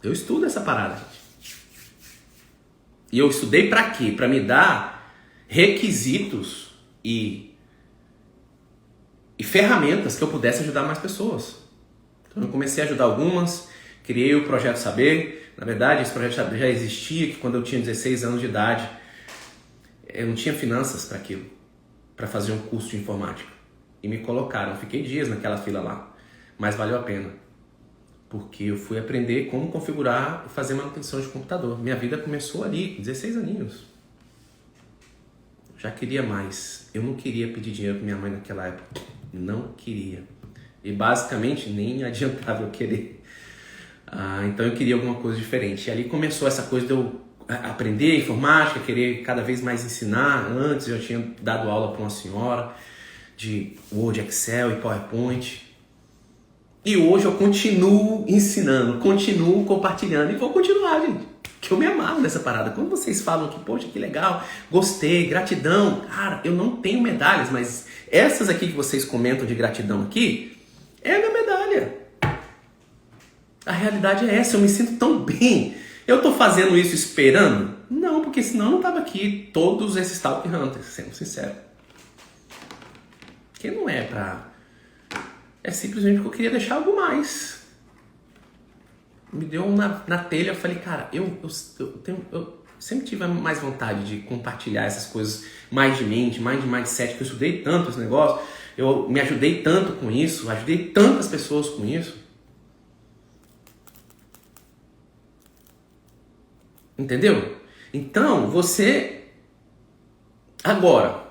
[SPEAKER 1] Eu estudo essa parada, gente. E eu estudei para quê? Para me dar requisitos e ferramentas que eu pudesse ajudar mais pessoas. Então eu comecei a ajudar algumas, criei o Projeto Saber. Na verdade, esse Projeto Saber já existia, que quando eu tinha 16 anos de idade, eu não tinha finanças para aquilo, para fazer um curso de informática. E me colocaram, fiquei dias naquela fila lá, mas valeu a pena. Porque eu fui aprender como configurar e fazer manutenção de computador. Minha vida começou ali, com 16 aninhos. Já queria mais. Eu não queria pedir dinheiro para minha mãe naquela época. Não queria. E basicamente nem adiantava eu querer. Então eu queria alguma coisa diferente. E ali começou essa coisa de eu aprender informática, querer cada vez mais ensinar. Antes eu tinha dado aula para uma senhora de Word, Excel e PowerPoint. E hoje eu continuo ensinando, continuo compartilhando e vou continuar, gente. Que eu me amarro nessa parada. Quando vocês falam que, poxa, que legal, gostei, gratidão. Cara, eu não tenho medalhas, mas essas aqui que vocês comentam de gratidão aqui, é a minha medalha. A realidade é essa, eu me sinto tão bem. Eu tô fazendo isso esperando? Não, porque senão eu não tava aqui todos esses Talk Hunters, sendo sincero. Que não é pra... É simplesmente porque eu queria deixar algo mais. Me deu na telha, eu falei, cara, eu sempre tive mais vontade de compartilhar essas coisas mais de mente, mais de mindset, que eu estudei tanto esse negócio, eu me ajudei tanto com isso, ajudei tantas pessoas com isso. Entendeu? Então, você... Agora,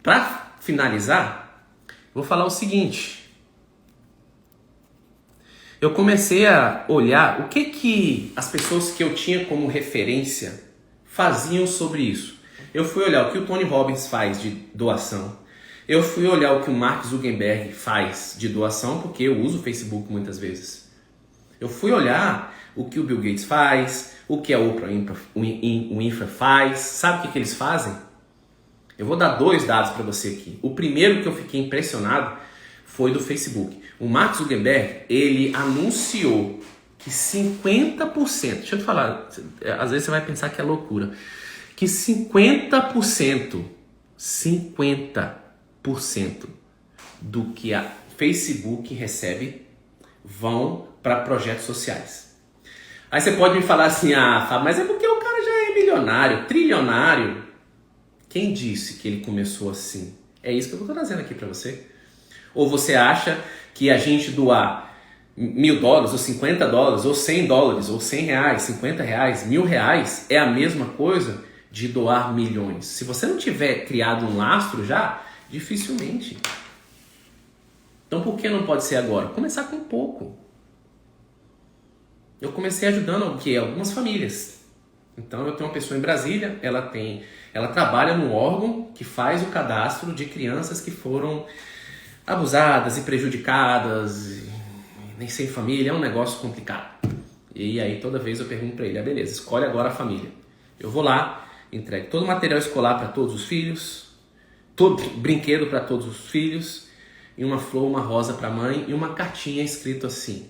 [SPEAKER 1] para finalizar, vou falar o seguinte... Eu comecei a olhar o que as pessoas que eu tinha como referência faziam sobre isso. Eu fui olhar o que o Tony Robbins faz de doação. Eu fui olhar o que o Mark Zuckerberg faz de doação, porque eu uso o Facebook muitas vezes. Eu fui olhar o que o Bill Gates faz, o que a Oprah Winfrey faz. Sabe o que eles fazem? Eu vou dar 2 dados para você aqui. O primeiro que eu fiquei impressionado foi do Facebook. O Mark Zuckerberg, ele anunciou que 50%, deixa eu te falar, às vezes você vai pensar que é loucura, que 50% do que a Facebook recebe vão para projetos sociais. Aí você pode me falar assim, Fábio, mas é porque o cara já é milionário, trilionário. Quem disse que ele começou assim? É isso que eu estou trazendo aqui para você. Ou você acha que a gente doar $1.000, ou $50, ou $100, ou R$100, R$50, R$1.000 é a mesma coisa de doar milhões? Se você não tiver criado um lastro já, Dificilmente. Então por que não pode ser agora? Começar com pouco. Eu comecei ajudando algumas famílias. Então eu tenho uma pessoa em Brasília, ela trabalha no órgão que faz o cadastro de crianças que foram abusadas e prejudicadas, e nem sem família, é um negócio complicado. E aí toda vez eu pergunto para ele, beleza, escolhe agora a família. Eu vou lá, entrego todo o material escolar para todos os filhos, todo brinquedo para todos os filhos, e uma flor, uma rosa para a mãe e uma cartinha escrito assim: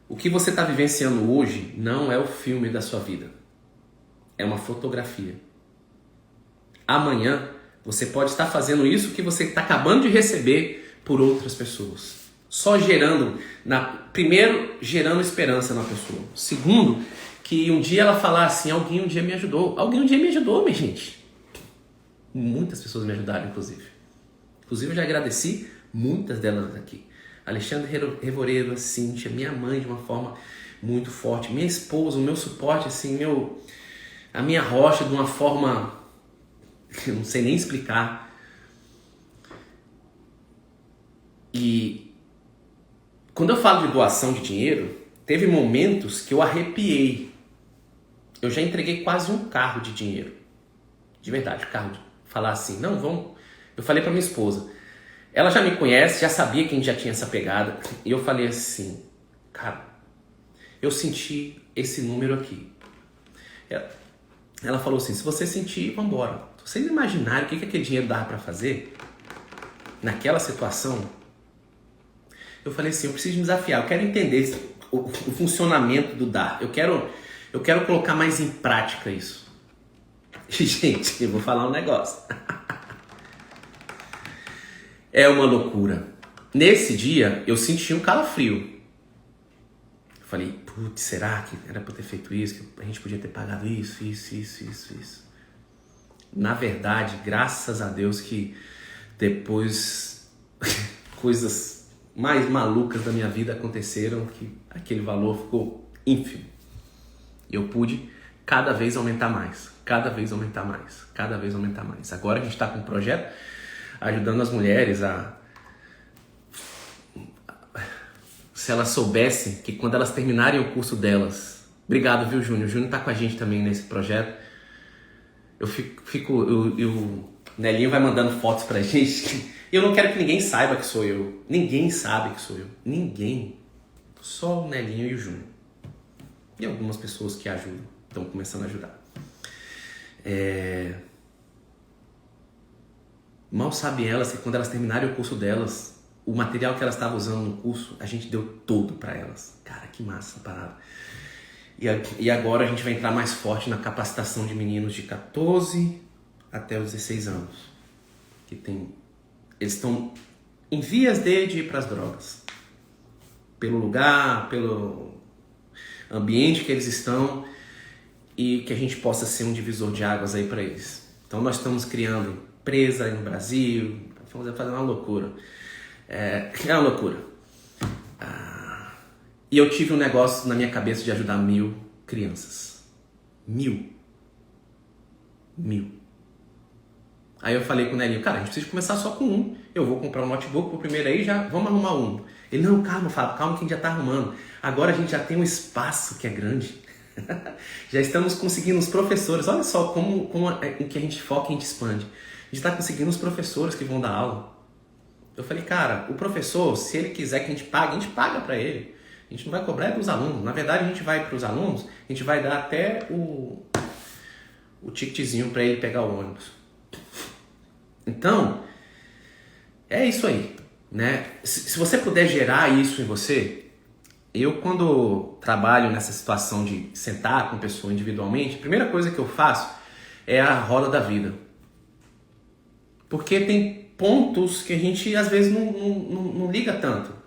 [SPEAKER 1] o que você está vivenciando hoje não é o filme da sua vida, é uma fotografia. Amanhã você pode estar fazendo isso que você está acabando de receber por outras pessoas. Só primeiro, gerando esperança na pessoa. Segundo, que um dia ela falar assim, alguém um dia me ajudou. Alguém um dia me ajudou, minha gente. Muitas pessoas me ajudaram, inclusive. Inclusive, eu já agradeci muitas delas aqui. Alexandre Revoredo, a Cíntia, minha mãe de uma forma muito forte. Minha esposa, o meu suporte, assim, a minha rocha de uma forma que eu não sei nem explicar. E quando eu falo de doação de dinheiro, teve momentos que eu arrepiei. Eu já entreguei quase um carro de dinheiro. De verdade, falar assim, não, vamos. Eu falei pra minha esposa. Ela já me conhece, já sabia que a gente já tinha essa pegada. E eu falei assim, cara, eu senti esse número aqui. Ela falou assim, se você sentir, vambora. Vocês imaginaram o que aquele dinheiro dava pra fazer naquela situação? Eu falei assim, eu preciso me desafiar, eu quero entender o funcionamento do dar. Eu quero colocar mais em prática isso. E, gente, eu vou falar um negócio. É uma loucura. Nesse dia, eu senti um calafrio. Eu falei, putz, será que era pra eu ter feito isso? Que a gente podia ter pagado isso. Na verdade, graças a Deus que depois coisas mais malucas da minha vida aconteceram, que aquele valor ficou ínfimo. E eu pude cada vez aumentar mais. Agora a gente está com um projeto ajudando as mulheres se elas soubessem que quando elas terminarem o curso delas... Obrigado, viu, Júnior? O Júnior tá com a gente também nesse projeto. O Nelinho vai mandando fotos pra gente. Eu não quero que ninguém saiba que sou eu. Ninguém sabe que sou eu. Ninguém. Só o Nelinho e o Júnior. E algumas pessoas que ajudam. Estão começando a ajudar. Mal sabem elas que quando elas terminarem o curso delas, o material que elas estavam usando no curso, a gente deu todo pra elas. Cara, que massa essa parada. E agora a gente vai entrar mais forte na capacitação de meninos de 14 até os 16 anos. Eles estão em vias de ir para as drogas. Pelo lugar, pelo ambiente que eles estão, e que a gente possa ser um divisor de águas aí para eles. Então nós estamos criando empresa aí no Brasil, vamos fazer uma loucura. É uma loucura. E eu tive um negócio na minha cabeça de ajudar 1000 crianças. 1000. Aí eu falei com o Nelinho, cara, a gente precisa começar só com um. Eu vou comprar um notebook pro primeiro aí, já vamos arrumar um. Ele, não, calma, Fábio, calma que a gente já tá arrumando. Agora a gente já tem um espaço que é grande. Já estamos conseguindo os professores. Olha só como em que a gente foca e a gente expande. A gente está conseguindo os professores que vão dar aula. Eu falei, cara, o professor, se ele quiser que a gente paga para ele. A gente não vai cobrar dos alunos. Na verdade, a gente vai para os alunos, a gente vai dar até o ticketzinho para ele pegar o ônibus. Então, é isso aí, né? Se você puder gerar isso em você, eu quando trabalho nessa situação de sentar com a pessoa individualmente, a primeira coisa que eu faço é a roda da vida. Porque tem pontos que a gente às vezes não liga tanto.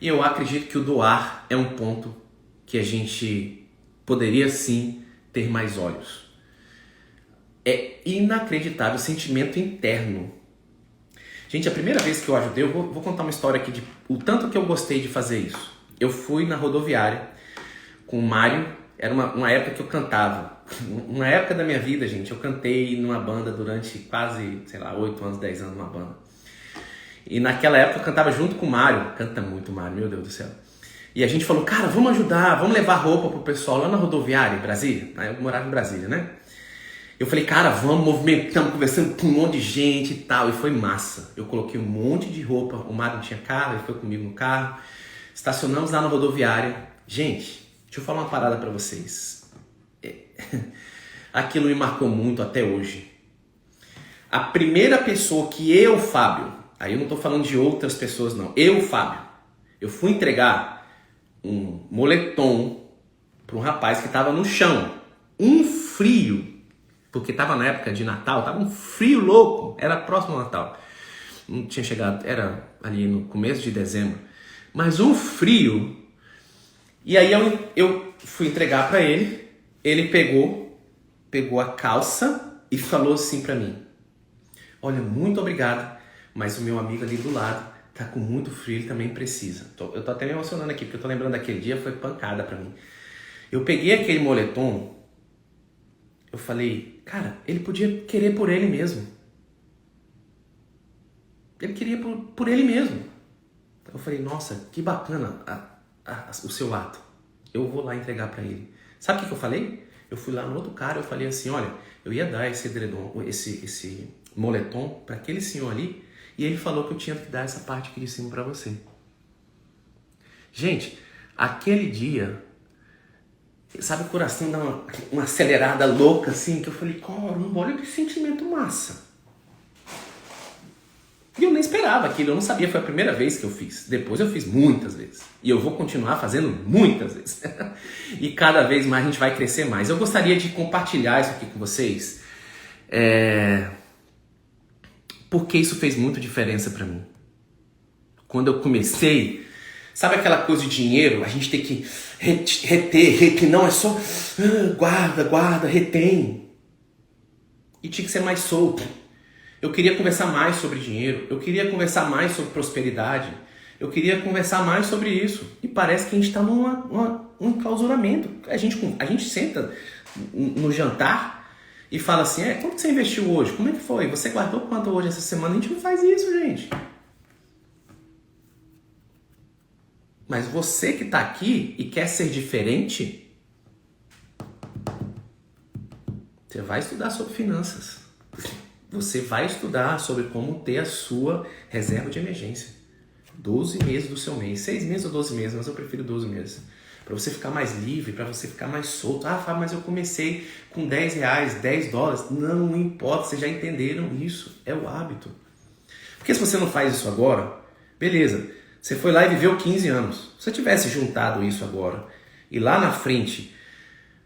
[SPEAKER 1] E eu acredito que o doar é um ponto que a gente poderia sim ter mais olhos. É inacreditável o sentimento interno. Gente, a primeira vez que eu ajudei, eu vou contar uma história aqui de o tanto que eu gostei de fazer isso. Eu fui na rodoviária com o Mário, era uma época que eu cantava. uma época da minha vida, gente, eu cantei numa banda durante quase, 8 anos, 10 anos numa banda. E naquela época eu cantava junto com o Mário. Canta muito o Mário, meu Deus do céu. E a gente falou, cara, vamos ajudar, vamos levar roupa pro pessoal lá na rodoviária em Brasília. Aí eu morava em Brasília, né? Eu falei, cara, vamos, movimentando, conversando com um monte de gente e tal. E foi massa. Eu coloquei um monte de roupa. O Mário não tinha carro, ele foi comigo no carro. Estacionamos lá na rodoviária. Gente, deixa eu falar uma parada pra vocês. Aquilo me marcou muito até hoje. A primeira pessoa que eu, Fábio, aí eu não tô falando de outras pessoas não, eu, Fábio, eu fui entregar um moletom para um rapaz que estava no chão. Um frio, porque estava na época de Natal, estava um frio louco, era próximo ao Natal. Não tinha chegado, era ali no começo de dezembro. Mas um frio. E aí eu fui entregar para ele, ele pegou a calça e falou assim para mim: olha, muito obrigado, mas o meu amigo ali do lado tá com muito frio, ele também precisa. Eu tô até me emocionando aqui, porque eu tô lembrando daquele dia, foi pancada pra mim. Eu peguei aquele moletom, eu falei, cara, ele podia querer por ele mesmo. Ele queria por ele mesmo. Eu falei, nossa, que bacana o seu ato. Eu vou lá entregar pra ele. Sabe o que eu falei? Eu fui lá no outro cara, eu falei assim, olha, eu ia dar esse edredom, esse moletom pra aquele senhor ali, e ele falou que eu tinha que dar essa parte aqui de cima pra você. Gente, aquele dia, sabe, o coração dá uma acelerada louca assim, que eu falei, caramba, olha que sentimento massa. E eu nem esperava aquilo, eu não sabia, foi a primeira vez que eu fiz. Depois eu fiz muitas vezes. E eu vou continuar fazendo muitas vezes. E cada vez mais a gente vai crescer mais. Eu gostaria de compartilhar isso aqui com vocês. Porque isso fez muita diferença pra mim. Quando eu comecei, sabe aquela coisa de dinheiro? A gente tem que reter, não é só guarda, retém. E tinha que ser mais solto. Eu queria conversar mais sobre dinheiro, eu queria conversar mais sobre prosperidade, eu queria conversar mais sobre isso. E parece que a gente está num enclausuramento. A gente senta no jantar e fala assim, quanto que você investiu hoje? Como é que foi? Você guardou quanto hoje essa semana? A gente não faz isso, gente. Mas você que está aqui e quer ser diferente, você vai estudar sobre finanças. Você vai estudar sobre como ter a sua reserva de emergência. 12 meses do seu mês. 6 meses ou 12 meses, mas eu prefiro 12 meses. Para você ficar mais livre, para você ficar mais solto. Ah, Fábio, mas eu comecei com 10 reais, 10 dólares. Não importa, vocês já entenderam isso. É o hábito. Porque se você não faz isso agora, beleza. Você foi lá e viveu 15 anos. Se você tivesse juntado isso agora e lá na frente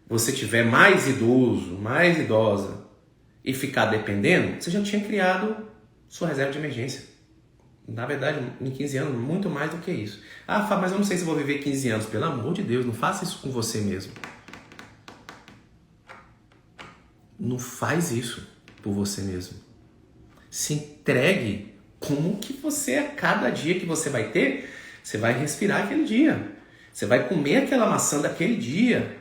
[SPEAKER 1] você tiver mais idoso, mais idosa e ficar dependendo, você já tinha criado sua reserva de emergência. Na verdade, em 15 anos, muito mais do que isso. Ah, Fábio, mas eu não sei se vou viver 15 anos. Pelo amor de Deus, não faça isso com você mesmo. Não faz isso por você mesmo. Se entregue como que você, a cada dia que você vai ter, você vai respirar aquele dia. Você vai comer aquela maçã daquele dia.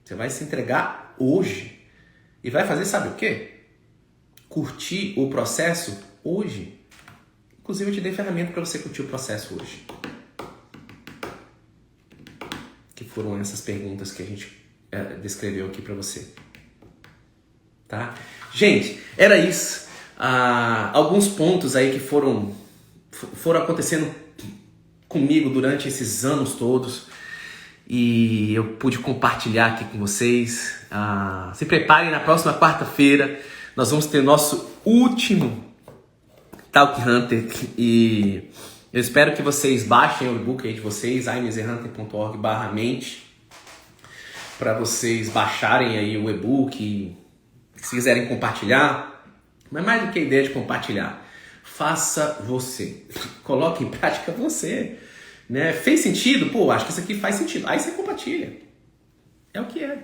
[SPEAKER 1] Você vai se entregar hoje. E vai fazer, sabe o quê? Curtir o processo hoje. Inclusive, eu te dei ferramenta para você curtir o processo hoje. Que foram essas perguntas que a gente descreveu aqui para você. Tá? Gente, era isso. Alguns pontos aí que foram acontecendo comigo durante esses anos todos. E eu pude compartilhar aqui com vocês. Se preparem, na próxima quarta-feira nós vamos ter nosso último Talk Hunter. E eu espero que vocês baixem o e-book aí de vocês, imezerhunter.org/mente, para vocês baixarem aí o e-book. Se quiserem compartilhar, mas mais do que a ideia de compartilhar, faça você. Coloque em prática você. Né? Fez sentido? Pô, acho que isso aqui faz sentido. Aí você compartilha. É o que é.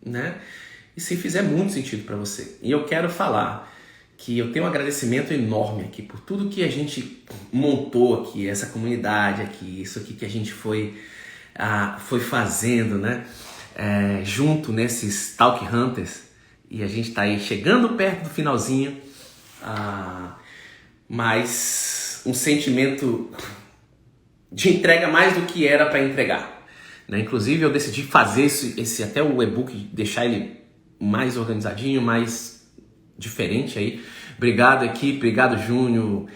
[SPEAKER 1] Né? E se fizer muito sentido para você. E eu quero falar que eu tenho um agradecimento enorme aqui por tudo que a gente montou aqui, essa comunidade aqui, isso aqui que a gente foi fazendo, né? junto nesses Talk Hunters. E a gente tá aí chegando perto do finalzinho. Mas um sentimento de entrega mais do que era para entregar. Né? Inclusive eu decidi fazer esse até o e-book, deixar ele mais organizadinho, mais diferente aí. Obrigado equipe, obrigado Júnior,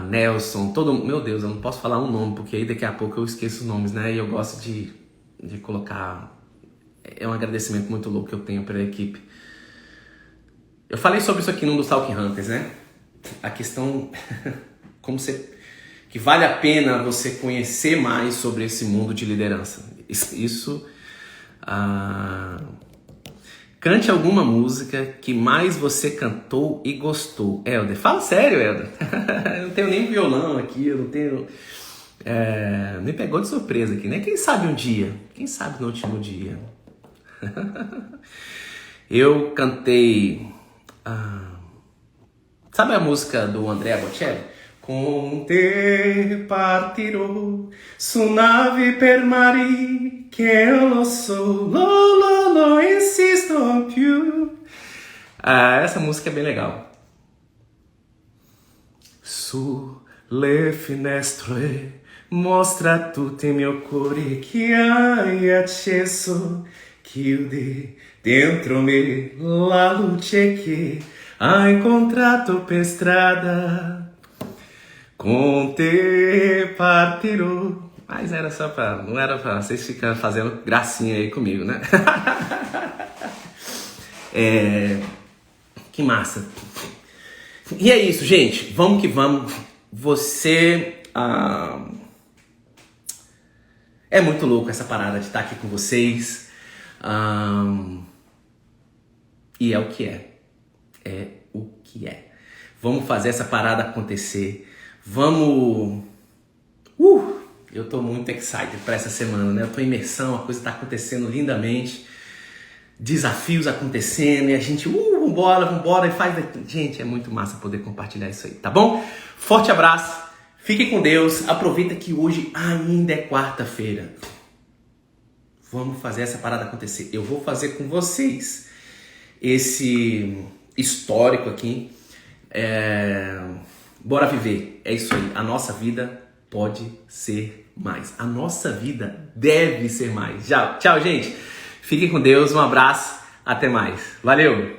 [SPEAKER 1] Nelson, meu Deus, eu não posso falar um nome, porque aí daqui a pouco eu esqueço os nomes, né? E eu gosto de colocar, é um agradecimento muito louco que eu tenho pela equipe. Eu falei sobre isso aqui num dos Talk Hunters, né? A questão, que vale a pena você conhecer mais sobre esse mundo de liderança. Cante alguma música que mais você cantou e gostou. Helder, fala sério, Helder. Eu não tenho nem violão aqui, eu não tenho... me pegou de surpresa aqui, né? Quem sabe um dia? Quem sabe no último dia? Eu cantei... sabe a música do Andrea Bocelli? Con te partirò su nave per mari che io lo so, lo insisto più. Essa música é bem legal. Sulle finestre mostra tutto il mio cuore che hai acceso, chiudi dentro me la luce che hai incontrato per strada. Com te partirò. Mas era só pra... Não era pra vocês ficarem fazendo gracinha aí comigo, né? Que massa. E é isso, gente. Vamos que vamos. Você... É muito louco essa parada de estar aqui com vocês. E é o que é. É o que é. Vamos fazer essa parada acontecer. Vamos... eu tô muito excited para essa semana, né? Eu tô em imersão, a coisa tá acontecendo lindamente. Desafios acontecendo e a gente... vambora e faz... Gente, é muito massa poder compartilhar isso aí, tá bom? Forte abraço, fiquem com Deus. Aproveita que hoje ainda é quarta-feira. Vamos fazer essa parada acontecer. Eu vou fazer com vocês esse histórico aqui. Bora viver, é isso aí. A nossa vida pode ser mais. A nossa vida deve ser mais. Tchau, gente. Fiquem com Deus, um abraço, até mais. Valeu!